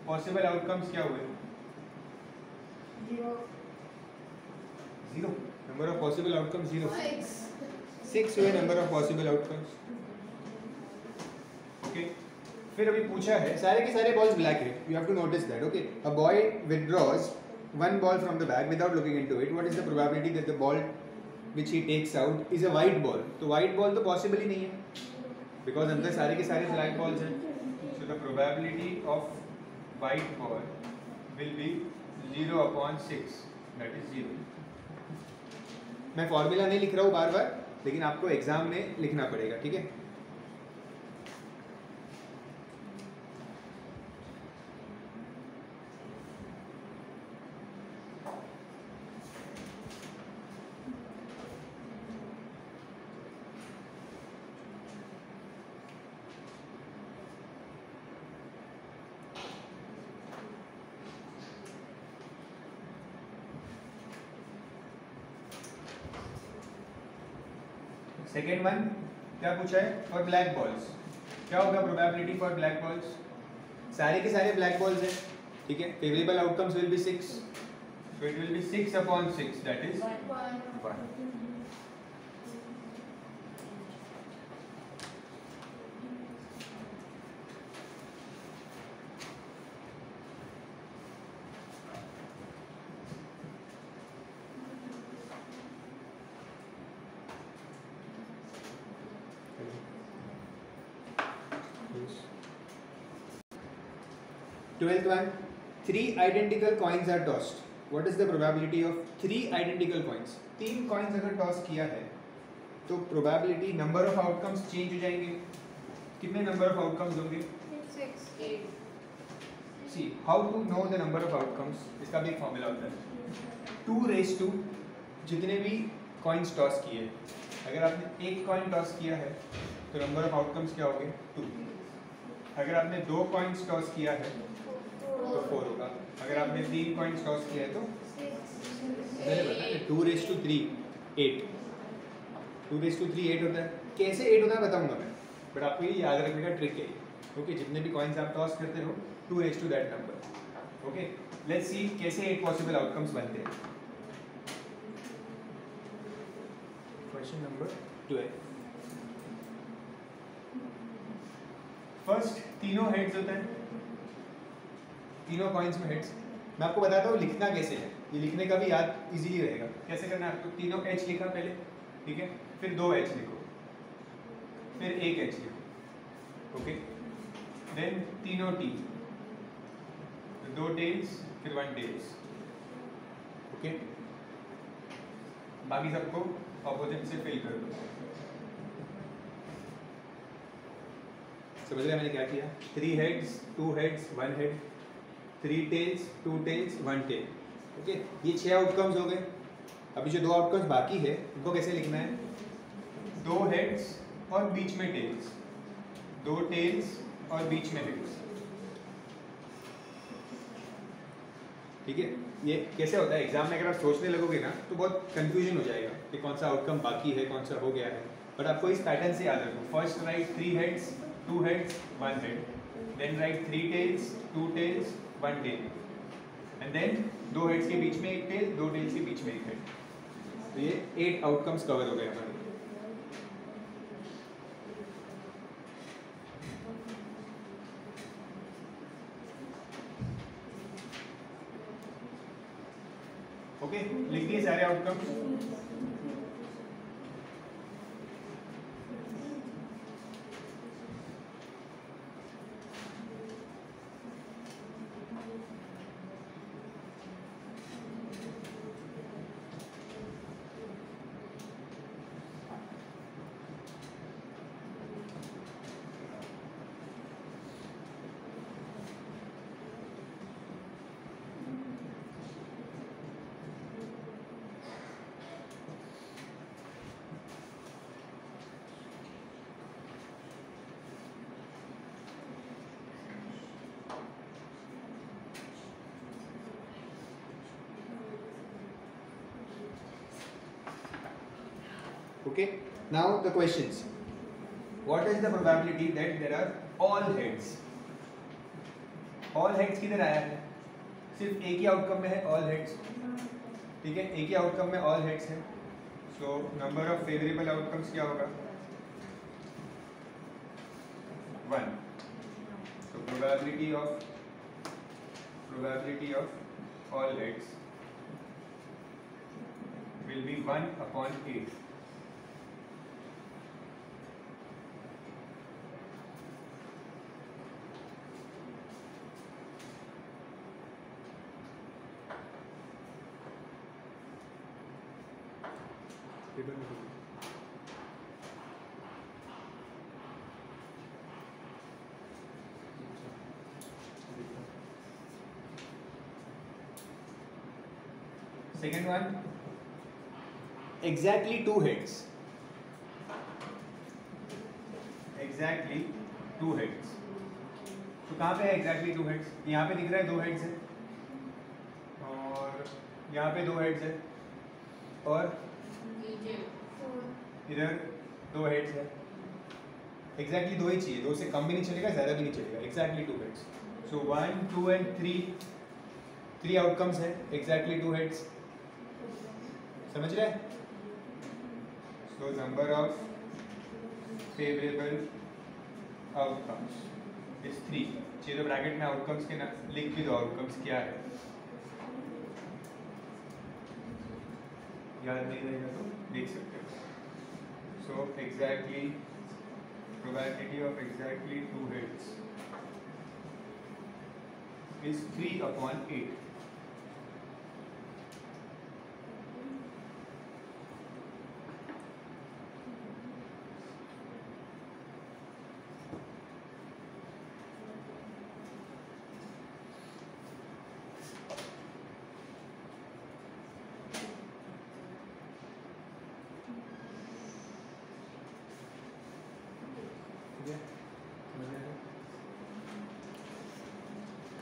possible outcomes क्या हुए? 0. Number of possible outcomes 0. 6 हुए number of possible outcomes. Okay फिर अभी पूछा है सारे के सारे बॉल्स ब्लैक है. You have to notice that. Okay a boy withdraws one ball from the bag without looking into it. What is the probability that the ball which he takes out is a white ball? तो white ball तो possible ही नहीं है because अंदर सारे के सारे black balls हैं. So the probability of white ball will be 0/6. That is 0. मैं फॉर्मूला नहीं लिख रहा हूँ बार बार, लेकिन आपको एग्जाम में लिखना पड़ेगा. ठीक है सेकेंड वन क्या पूछा है? फॉर ब्लैक बॉल्स क्या होगा प्रोबेबिलिटी फॉर ब्लैक बॉल्स? सारे के सारे ब्लैक बॉल्स हैं. ठीक है favourable outcomes will B 6. So it will be 6/6 that is 1. 12th one, 3 identical coins are tossed. What is the probability of 3 identical coins? 3 coins अगर toss किया है तो probability number of outcomes change हो जाएंगे. कितने नंबर ऑफ आउटकम्स होंगे? 6 8. See how to know the number of outcomes. इसका भी एक फॉर्मूला होता है 2 जितने भी कॉइन्स टॉस किए. अगर आपने एक कॉइन टॉस किया है तो नंबर ऑफ आउटकम्स क्या होंगे? 2. अगर आपने 2 कॉइन्स टॉस किया है तो 4 होगा. अगर आपने 3 कॉइन्स टॉस किया है तो 2 8. 2 8 होता है. कैसे 8 होता है बताऊंगा मैं, बट आपको ये याद रखने का ट्रिक है. ओके, जितने भी कॉइन्स आप टॉस करते रहो 2 that number. Okay, let's see कैसे 8 पॉसिबल आउटकम्स बनते हैं. Question number 12. फर्स्ट तीनों हेड्स होते हैं. तीनों कॉइन्स में हेड्स. मैं आपको बताता हूँ लिखना कैसे है. ये लिखने का भी याद इजीली रहेगा. कैसे करना है आपको? तीनों एच लिखा पहले, ठीक है, फिर 2 एच लिखो, फिर 1 एच लिखो. ओके, देन तीनों टी, 2 टेल्स, फिर 1 टेल्स. ओके, बाकी सबको ऑपोजिट से फिल कर दो. समझ रहे मैंने क्या किया? 3 heads, 2 heads, 1 head, 3 tails, 2 tails, 1 tail. Okay, ये 6 आउटकम्स हो गए. अभी जो 2 आउटकम्स बाकी है उनको कैसे लिखना है? 2 हेड्स और बीच में टेल्स, 2 टेल्स और बीच में हेड्स. ठीक है, ये कैसे होता है एग्जाम में? अगर आप सोचने लगोगे ना तो बहुत कंफ्यूजन हो जाएगा कि कौन सा आउटकम बाकी है, कौन सा हो गया है. बट आपको इस पैटर्न से याद रखो. First right 3 heads, 2 heads, 1 head. Then write 3 tails, 2 tails, 1 tail. And then 2 heads के बीच में एक tail, 2 tails के बीच में एक head. तो ये 8 आउटकम्स कवर हो गए हमारे. ओके, लिख दिए सारे outcomes. Okay, now the questions. What is the probability that there are all heads? All heads किधर आया है? सिर्फ एक ही आउटकम में है all heads. ठीक है, एक ही आउटकम में all heads है. So number of favorable outcomes क्या होगा? 1. So probability of all heads will be 1/8. Second one, exactly 2 heads. Exactly 2 heads. तो कहाँ पे है exactly 2 heads? यहाँ पे दिख रहा है 2 heads है, और यहाँ पे 2 heads है, और इधर 2 heads है. Exactly 2 ही चाहिए, 2 से कम भी नहीं चलेगा, ज़्यादा भी नहीं चलेगा. Exactly 2 heads. So 1, 2 and 3 outcomes है. Exactly 2 heads. समझ रहे? So number of favorable outcomes is 3. चाहिए तो ब्रैकेट में आउटकम्स के ना लिख भी दो. आउटकम्स क्या है याद नहीं रहेगा तो देख सकते हो. So exactly probability of exactly 2 heads is 3/8.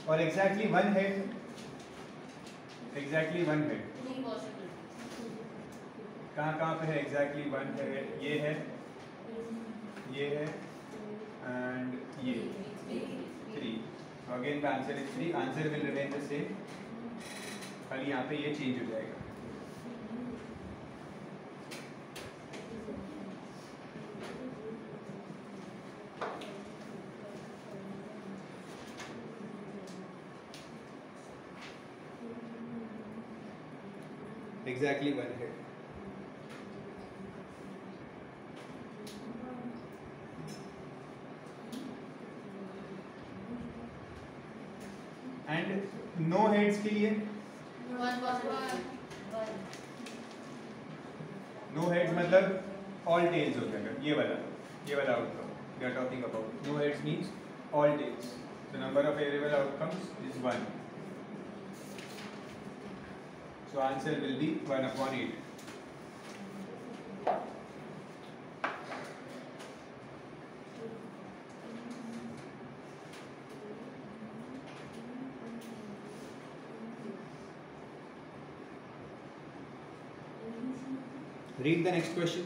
और exactly one head, exactly one head नहीं पॉसिबल। कहाँ पे है एग्जैक्टली वन हेड? ये है, ये है एंड ये 3. Again the answer is 3. Answer will remain the same, खाली यहाँ पे ये चेंज हो जाएगा. Exactly one head. And no heads के लिए वन पॉसिबल। no heads मतलब all tails हो जाएगा. ये वाला outcome we are talking about. No heads means all tails. The number of variable outcomes is 1. So answer will be 1/8. Read the next question.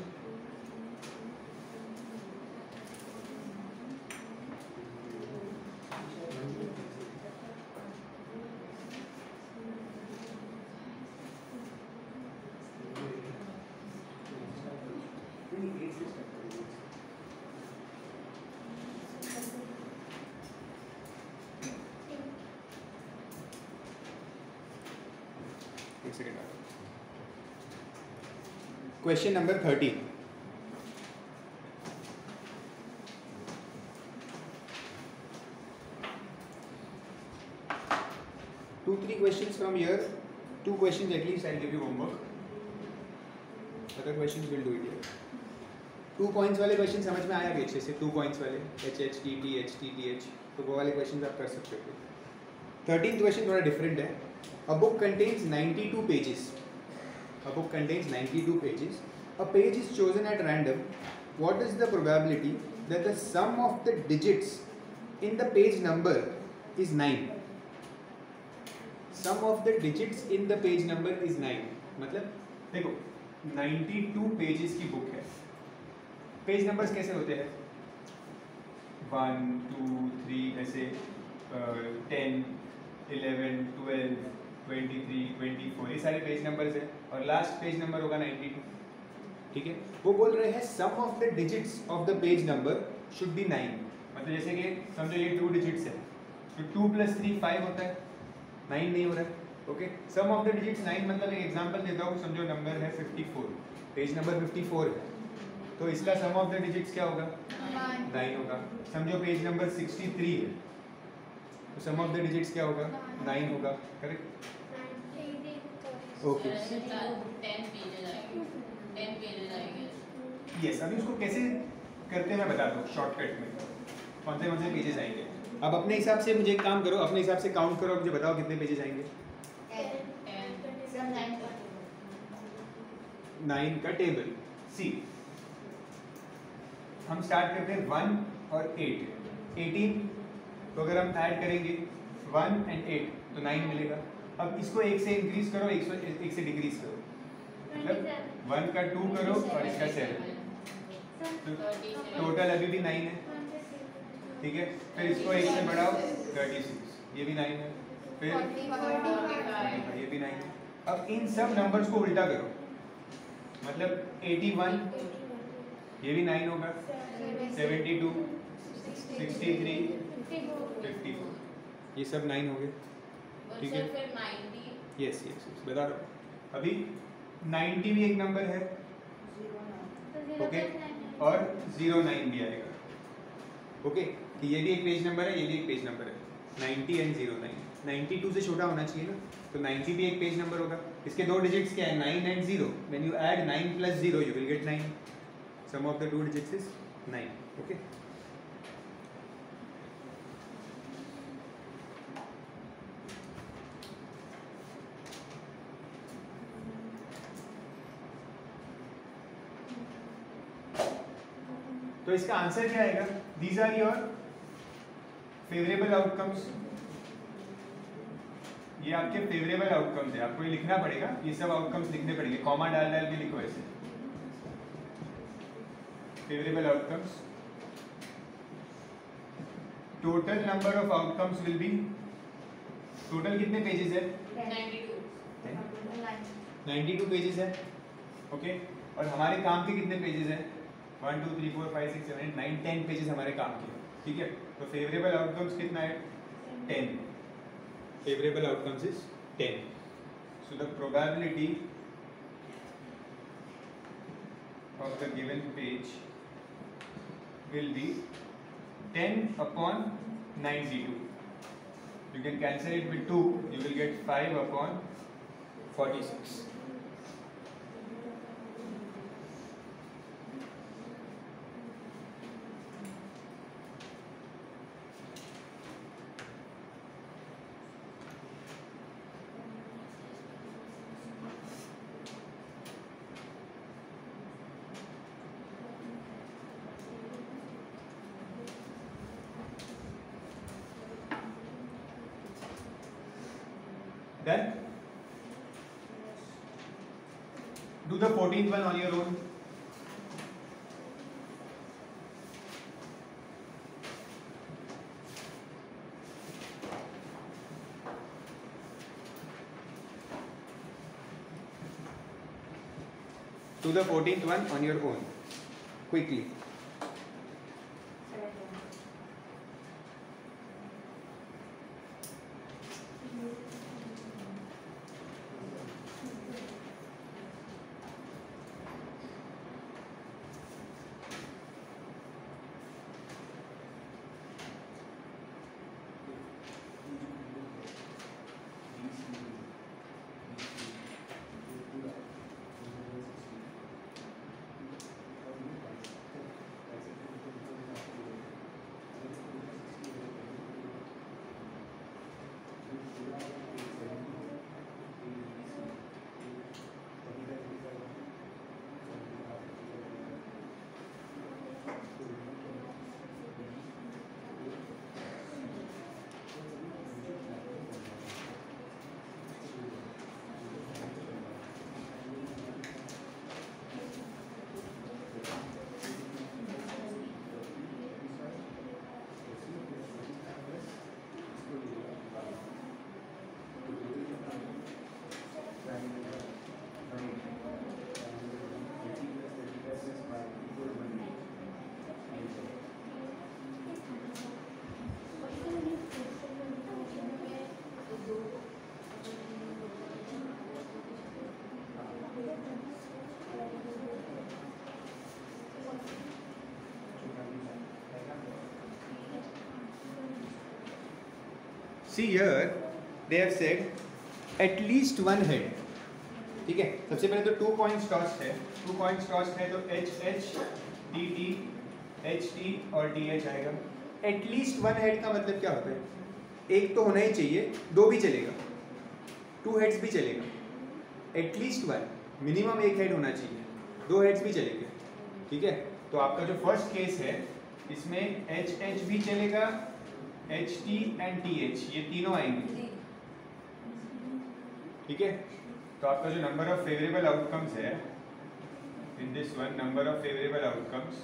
Question number 13. Two, three questions from here. 2 questions at least. I'll give you homework. Other questions we'll do it here. 2 points वाले question समझ में आया अच्छे से? 2 points वाले H H T T H T T H, तो वो वाले क्वेश्चन आप कर सकते हो. 13th क्वेश्चन थोड़ा डिफरेंट है. A book contains 92 pages. A book contains 92 pages. A page is chosen at random. What is the probability that the sum of the digits in the page number is 9? Sum of the digits in the page number is 9. मतलब देखो 92 pages की book है. Page numbers कैसे होते हैं? 1 2 3 ऐसे 10 11 12 23 24 ये सारे पेज नंबर्स हैं और लास्ट पेज नंबर होगा 92. ठीक है, वो बोल रहे हैं some of the digits of the page number should be 9. मतलब जैसे कि समझो ये 2 डिजिट्स है तो 2 + 3 5 होता है, 9 नहीं हो रहा है. Okay, sum of the digits 9 मतलब एक एग्जांपल देता हूँ. समझो नंबर है 54, पेज नंबर 54 है तो इसका सम ऑफ द डिजिट्स क्या होगा? 9 होगा. समझो पेज नंबर 63 है तो सम ऑफ द डिजिट्स क्या होगा? 9 होगा. करेक्ट. ओके, 10 पेजेस आएंगे. यस. अभी उसको कैसे करते हैं मैं बताता हूँ शॉर्टकट में. कौन से पेजेस आएंगे? अब अपने हिसाब से मुझे एक काम करो, अपने हिसाब से काउंट करो, मुझे बताओ कितने पेजेस आएंगे? 9 का टेबल. सी हम स्टार्ट करते हैं 1 और 8 18. तो अगर हम ऐड करेंगे 1 और 8 तो 9 मिलेगा. अब इसको 1 से इंक्रीज करो, 1 से डिक्रीज करो. मतलब 1 का 2 करो और इसका 7. तो टोटल अभी भी 9 है. ठीक है, फिर इसको 1 से बढ़ाओ 36, ये भी 9 है. फिर 45, ये भी 9 है. अब इन सब नंबर्स को उल्टा करो. मतलब 81 ये भी 9 होगा. 72 63 54 ये सब 9 हो गए. ठीक है, फिर 90. यस यस बता रहा हूँ. अभी 90 भी एक नंबर है. ओके, और 09 भी आएगा. ओके, ये भी एक पेज नंबर है, ये भी एक पेज नंबर है. 90 एंड 09. 92 से छोटा होना चाहिए ना, तो 90 भी एक पेज नंबर होगा। इसके दो डिजिट्स क्या है, 9 and 0। When you add 9 plus 0 you will get 9। Sum of the two digits is 9। Okay, तो इसका आंसर क्या आएगा, these are your favourable outcomes. ये आपके फेवरेबल आउटकम्स है, आपको ये लिखना पड़ेगा, ये सब आउटकम्स लिखने पड़ेंगे, कॉमा डाल डाल के लिखो ऐसे। Favourable outcomes, total number of outcomes will B, total कितने पेजेस है, 92 पेजेस है। ओके, और हमारे काम के कितने पेजेस हैं, 1 2 3 4 5 6 7 8 9 10 पेजेस हमारे काम के। ठीक है, तो फेवरेबल आउटकम्स कितना है, 10। Favourable outcomes is 10। So the probability of the given page will be 10 upon 92. You can cancel it with 2, you will get 5 upon 46. Done? Do the 14th one on your own. Do the 14th one on your own. Quickly. See here, they have said at least one head. ठीक है, सबसे पहले तो 2 coins tossed है, 2 coins tossed है तो H H T T H T और T H आएगा। At least one head का मतलब क्या होता है, एक तो होना ही चाहिए, 2 भी चलेगा, 2 heads भी चलेगा। At least one, मिनिमम एक हेड होना चाहिए, 2 heads भी चलेंगे। ठीक है, तो आपका जो फर्स्ट केस है इसमें H H भी चलेगा, H T and T H ये तीनों आएंगे। ठीक है, तो आपका जो नंबर ऑफ फेवरेबल आउटकम्स है in this one, number of favourable outcomes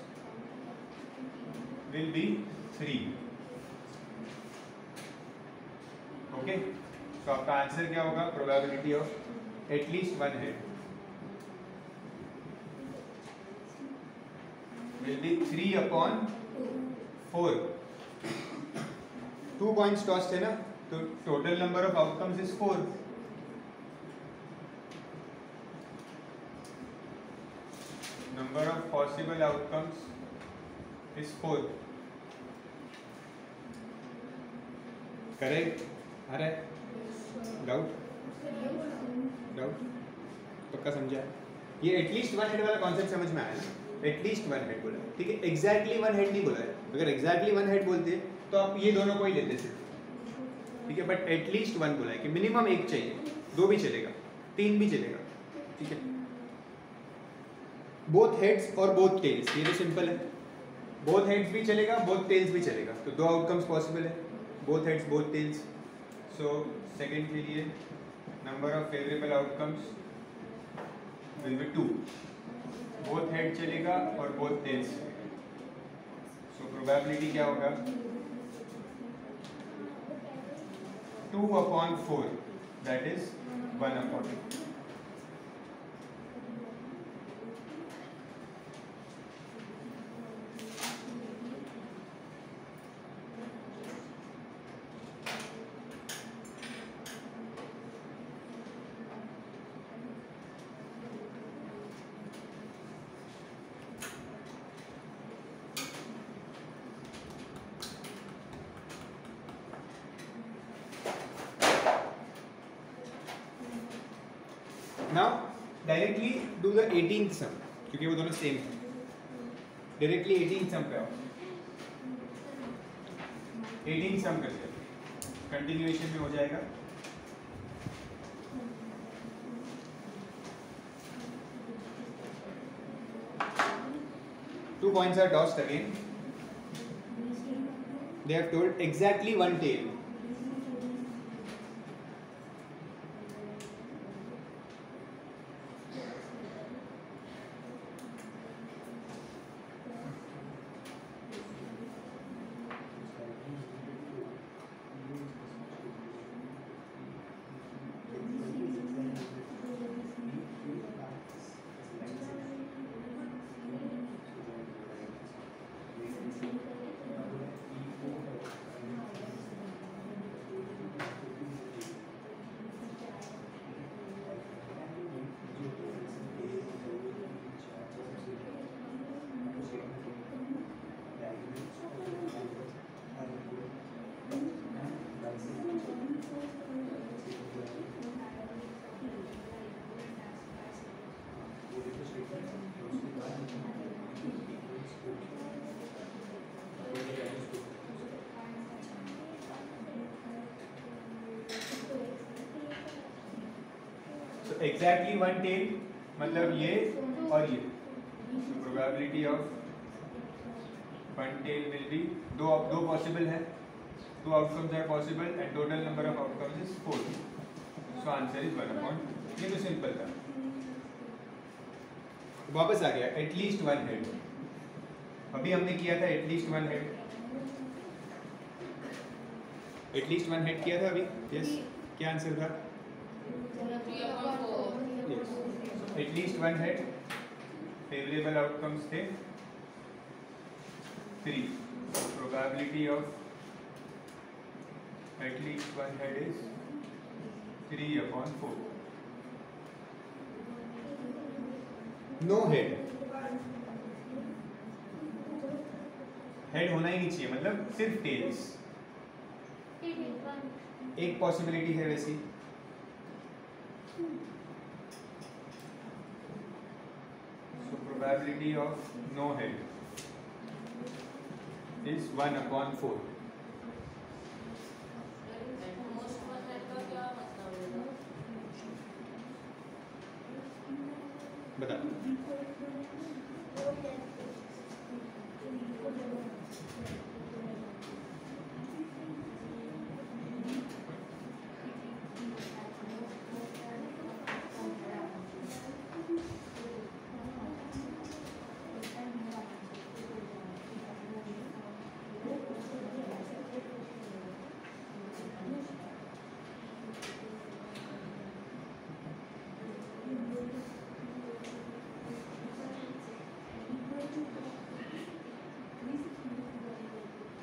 will be 3। Okay, तो आपका आंसर क्या होगा, probability of at least one head will be 3 upon 4। 2 coins tossed है ना, तो total number of outcomes is 4। Number of possible outcomes is 4। Correct. आ रहा है डाउट पक्का समझा? ये एटलीस्ट वन हेड वाला कॉन्सेप्ट समझ में आया ना? एटलीस्ट वन हेड बोला, ठीक है, एग्जैक्टली वन हेड नहीं बोला है। अगर एग्जैक्टली वन हेड बोलते तो आप ये दोनों को ही लेते सिर्फ, ठीक है, बट एटलीस्ट वन बोला है कि मिनिमम एक चाहिए, दो भी चलेगा, तीन भी चलेगा, ठीक है। बोथ हेड्स और बोथ टेल्स, ये तो सिंपल है, बोथ हेड्स भी चलेगा, बोथ टेल्स भी चलेगा, तो दो आउटकम्स पॉसिबल है, both heads both tails. So second के लिए number of favourable outcomes will be 2, both head चलेगा और बोथ टेल्स। सो प्रोबेबिलिटी क्या होगा? 2/4, that is 1/2। Now directly do the 18th sum, क्योंकि वो दोनों सेम है। डायरेक्टली 18th सम पे आओ, 18th सम करते हैं, कंटिन्यूएशन में हो जाएगा। Two points are tossed again. They have told exactly one tail. Exactly one tail मतलब ये और ये, तो probability of one tail will be दो पॉसिबल है, two outcomes are possible and total number of outcomes is 4, so answer is 1/, ये तो simple था। वापस आ गया एटलीस्ट वन हेड, अभी हमने किया था at least one head, at least one head किया था अभी, यस, क्या आंसर था? At least one head, favourable outcomes थे 3, probability of at least one head is 3/4। No head, head होना ही नहीं चाहिए, मतलब सिर्फ टेल्स, एक पॉसिबिलिटी है वैसी। So probability of no head is 1/4। बता।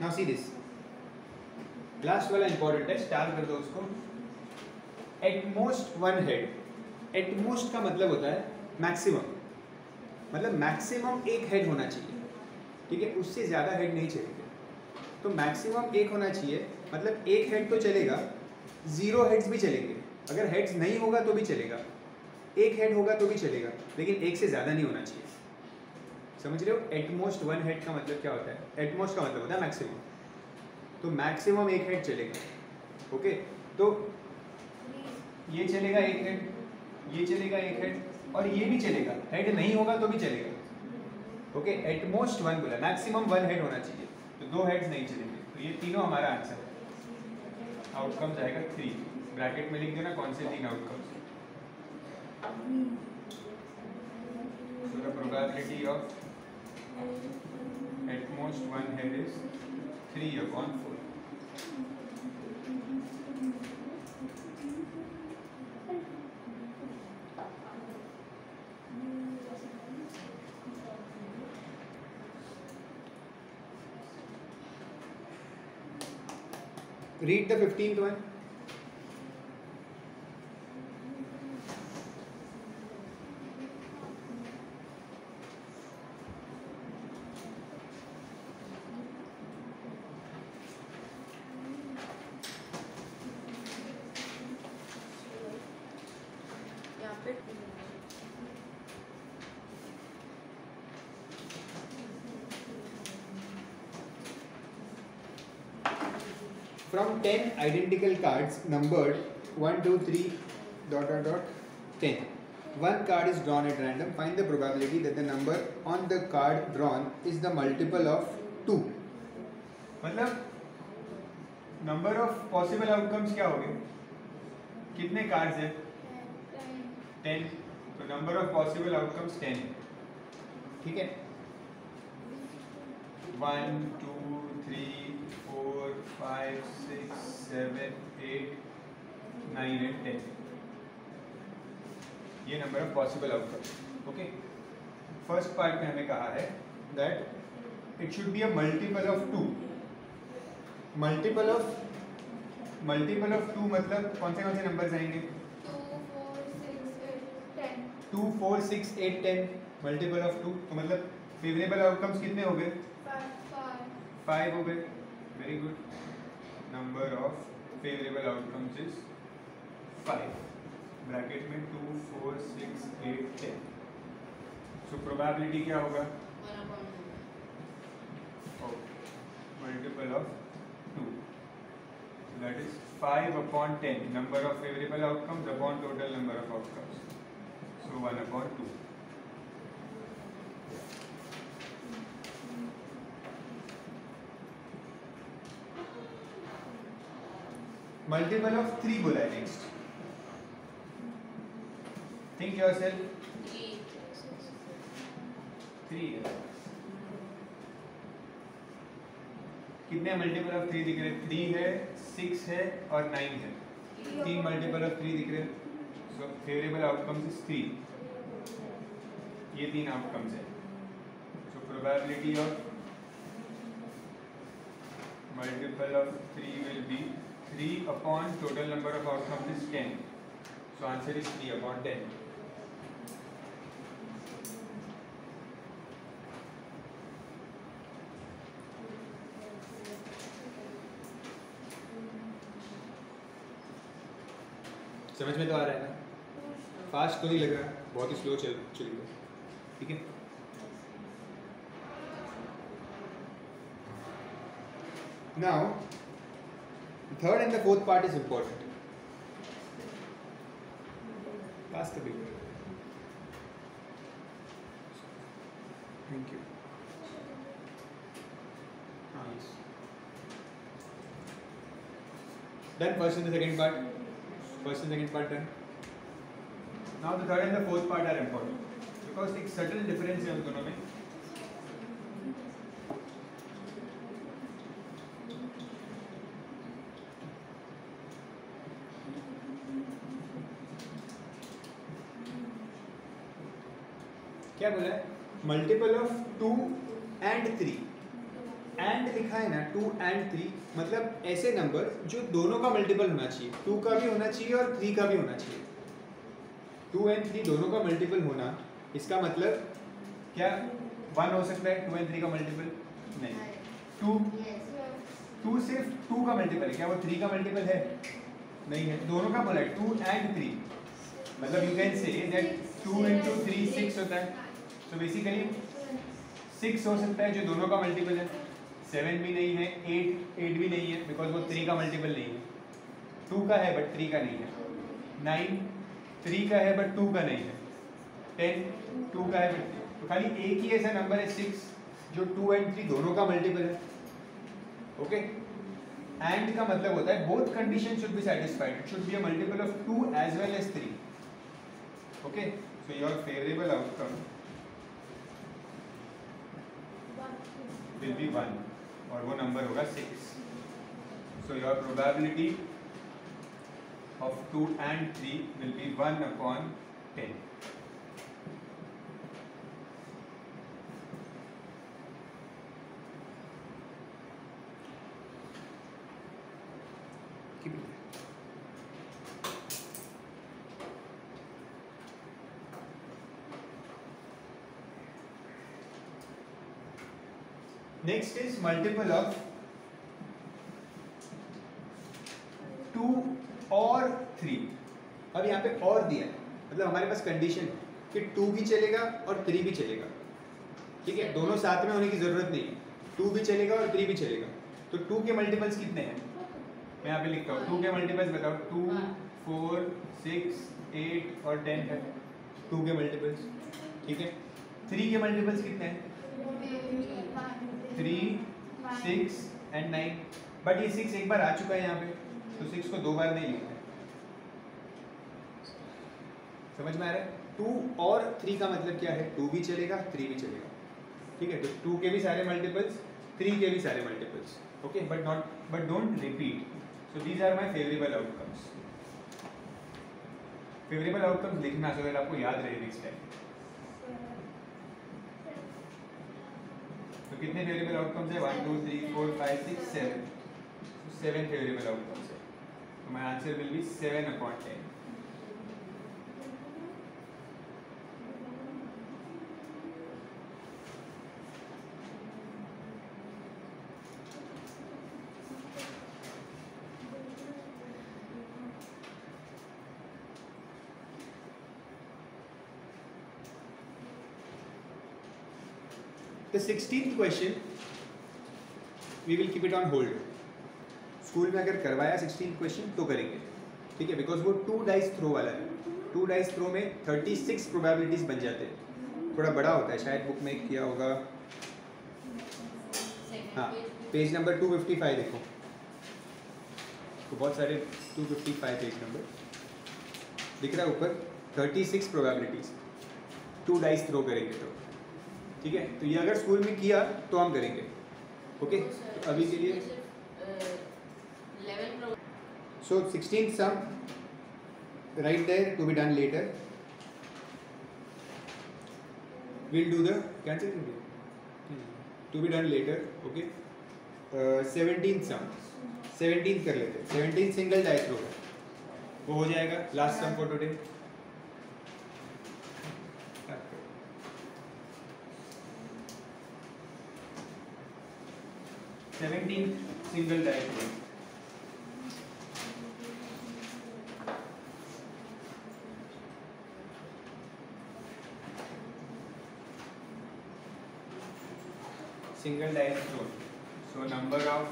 Now see this, लास्ट वाला इंपॉर्टेंट है, स्टार कर दो उसको। At most one head, at most का मतलब होता है मैक्सिमम, मतलब मैक्सिमम एक हेड होना चाहिए, ठीक है, उससे ज़्यादा हेड नहीं चाहिए। तो मैक्सिमम एक होना चाहिए, मतलब एक हेड तो चलेगा 0 हेड्स भी चलेंगे, अगर हेड्स नहीं होगा तो भी चलेगा, 1 हेड होगा तो भी चलेगा, लेकिन 1 से ज़्यादा नहीं होना चाहिए। समझ रहे हो? एटमोस्ट 1 हेड का मतलब क्या होता है? एटमोस्ट का मतलब होता है मैक्सिमम, तो मैक्सिमम 1 हेड चलेगा। ओके, तो ये चलेगा 1 हेड, ये चलेगा 1 हेड, और ये भी चलेगा, हेड नहीं होगा तो भी चलेगा। ओके, एटमोस्ट 1 बोला, मैक्सिमम 1 हेड होना चाहिए, तो 2 हेड्स नहीं चलेंगे। तो ये तीनों हमारा आंसर है। आउटकम जाएगा 3, ब्रैकेट में लिख देना कौन से 3 outcomes. So the probability of at most 1 head is 3/4. Read the 15th one. यहाँ पे From 10 identical cards numbered 1, 2, 3, ... 10. One card is drawn at random. Find the probability that the number on the card drawn is the multiple of 2. मतलब number of possible outcomes क्या हो गए? कितने cards हैं? 10. तो number of possible outcomes 10 है। ठीक है, 1, 2, 3, 4, 5, 6, 7, 8, 9 and 10, ये number of possible outcomes. Okay, first part में हमें कहा है that it should be a multiple of 2। Multiple of 2 मतलब कौन से नंबर्स आएंगे? 2, 4, 6, 8, 10 मल्टीपल ऑफ 2, तो मतलब फेवरेबल आउटकम्स कितने हो गए? 5 हो गए। Very good, number of favourable outcomes is 5, bracket में 2, 4, 6, 8, 10। सो प्रोबेबिलिटी क्या होगा? Multiple of 2, that is 5/10, number of favorable outcomes upon total number of outcomes, so 1/2. Multiple of 3 बोला है next. Think yourself. 3 है। कितने मल्टीपल ऑफ 3 दिख रहे हैं? 3 है, 6 है और 9 है। 3 मल्टीपल ऑफ 3 दिख रहे हैं, सो फेवरेबल आउटकम्स इज 3। ये 3 आउटकम्स है, so probability of multiple of 3 will be 3 upon total number of outcomes is 10, so answer is 3/10। समझ में तो आ रहा है ना? फास्ट तो नहीं लग रहा, बहुत ही स्लो चल रही है। ठीक है, now third and the fourth part is important. Pass the paper. Thank you. Done first and the second part. First and second part done. Now the third and the fourth part are important because एक subtle difference है उन दोनों में। क्या बोला है? Multiple of 2 and 3। And लिखा है ना, 2 and 3 मतलब ऐसे नंबर जो दोनों का मल्टीपल होना चाहिए, 2 का भी होना चाहिए और 3 का भी होना चाहिए। 2 and 3 दोनों का मल्टीपल होना, इसका मतलब क्या 1 हो सकता है 2 and 3 का मल्टीपल? नहीं। 2 सिर्फ 2 का मल्टीपल है, क्या वो 3 का मल्टीपल है? नहीं है, दोनों का बोला है 2 and 3, मतलब you can say that 2 into 3 6 होता है, तो बेसिकली 6 हो सकता है जो दोनों का मल्टीपल है, 7 भी नहीं है, 8 भी नहीं है बिकॉज वो 3 का मल्टीपल नहीं है, 2 का है बट 3 का नहीं है, 9 3 का है बट 2 का नहीं है, 10 2 का है बट, तो खाली एक ही ऐसा नंबर है 6 जो 2 and 3 दोनों का मल्टीपल है। ओके, एंड का मतलब होता है both condition should be satisfied, it should be a multiple of 2 as well as 3। Okay, so your favourable outcome will be 1 और वो नंबर होगा 6। So your probability of 2 and 3 will be 1/10। Next is multiple of 2 और 3। अब यहाँ पे और दिया है, मतलब हमारे पास कंडीशन है कि 2 भी चलेगा और 3 भी चलेगा, ठीक है, दोनों साथ में होने की जरूरत नहीं है, 2 भी चलेगा और 3 भी चलेगा। तो 2 के मल्टीपल्स कितने हैं, मैं यहाँ पे लिखता हूँ, 2 के मल्टीपल्स बताओ, 2 4 6 8 और 10 है 2 के मल्टीपल्स, ठीक है। 3 के मल्टीपल्स कितने हैं, 3 6 and 9, बट ये 6 एक बार आ चुका है यहाँ पे, तो 6 को 2 बार नहीं लिखना है, समझ में आ रहा है। 2 और 3 का मतलब क्या है, 2 भी चलेगा 3 भी चलेगा, ठीक है, तो 2 के भी सारे मल्टीपल्स 3 के भी सारे multiples, okay, but don't repeat. So these are my favourable outcomes. Favourable outcomes लिखना सो दैट आपको याद रहे नेक्स्ट टाइम। तो कितने फेवरेबल आउटकम्स है, 1 2 3 4 5 6 7, 7 फेवरेबल आउटकम्स है, तो my answer will be 7/10। The 16th question we will keep it on hold। School में अगर करवाया 16th क्वेश्चन तो करेंगे, ठीक है, बिकॉज वो 2 डाइस थ्रो वाला है, 2 डाइस थ्रो में 36 प्रोबेबिलिटीज बन जाते हैं, थोड़ा बड़ा होता है, शायद बुक में किया होगा, हाँ पेज नंबर 255 देखो, तो बहुत सारे 255 पेज नंबर दिख रहा है ऊपर, 36 प्रोबेबिलिटीज 2 डाइस थ्रो करेंगे तो, ठीक है, तो ये अगर स्कूल में किया तो हम करेंगे, ओके। तो अभी के लिए so 16th sum write there to be done later, will do the cancel to be done later, okay. 17th sum 17th कर लेते हैं, 17th सिंगल डाइस थ्रो वो हो जाएगा last sum for today. 17th single die throw, single die throw, so number of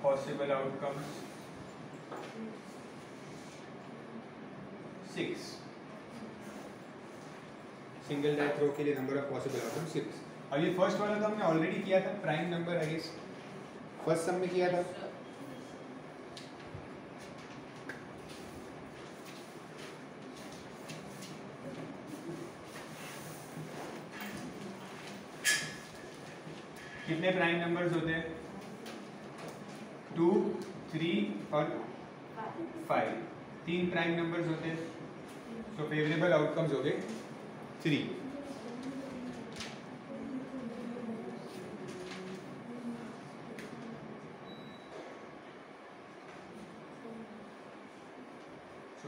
possible outcomes 6, single die throw के लिए number of possible outcome 6। अब ये फर्स्ट वाला तो हमने ऑलरेडी किया था, prime number I guess first sum में किया था, कितने प्राइम नंबर्स होते हैं, 2 3 और 5, 3 प्राइम नंबर्स होते हैं, तो फेवरेबल आउटकम्स हो गए 3।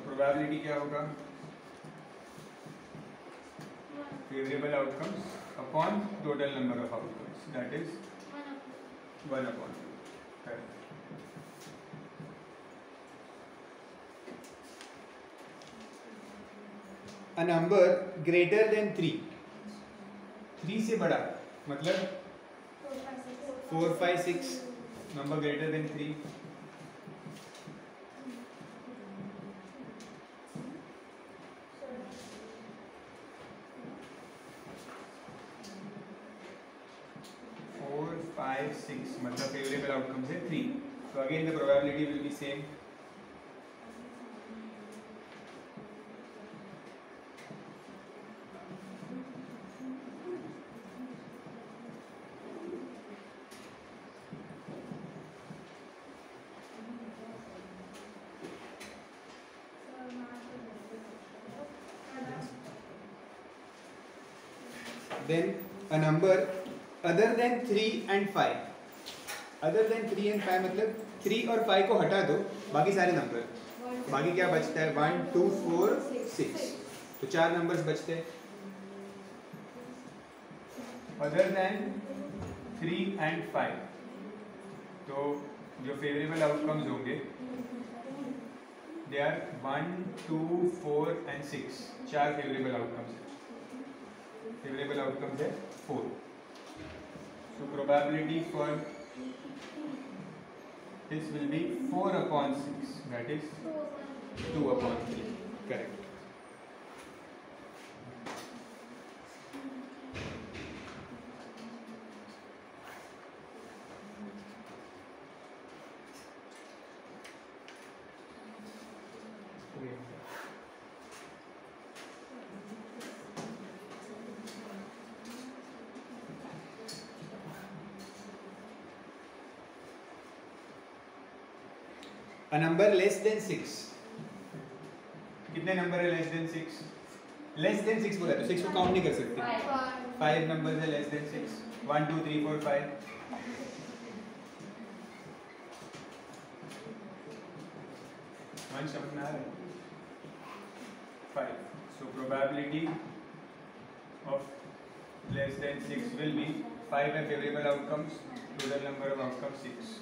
प्रोबेबिलिटी क्या होगा, favourable outcomes upon total number of outcomes, that is 1/2। a number greater than 3, 3 से बड़ा मतलब 4 5 6 number greater than 3, five six मतलब फेवरेबल आउटकम से 3. So again the probability will be same. Then a number other than 3 and 5. Other than 3 and 5 मतलब 3 और 5 को हटा दो, बाकी सारे नंबर, बाकी क्या बचता है 1 2 4 6, तो 4 नंबर्स बचते हैं. अदर देन 3 and 5, तो जो फेवरेबल आउटकम्स होंगे they are 1 2 4 and 6, 4 favourable outcomes है. फेवरेबल आउटकम्स है 4. So probability for this will be 4 upon 6, that is 2 upon 3. Correct. A number less than 6. कितने नंबर है लेस देन 6? लेस देन 6 बोला तो 6 को काउंट नहीं कर सकते. 5 नंबर है लेस देन 6. 1 2 3 4 5. वन समझ में आ रहा है? 5. So probability of less than 6 will be 5 and favorable outcomes. Total number of outcomes 6.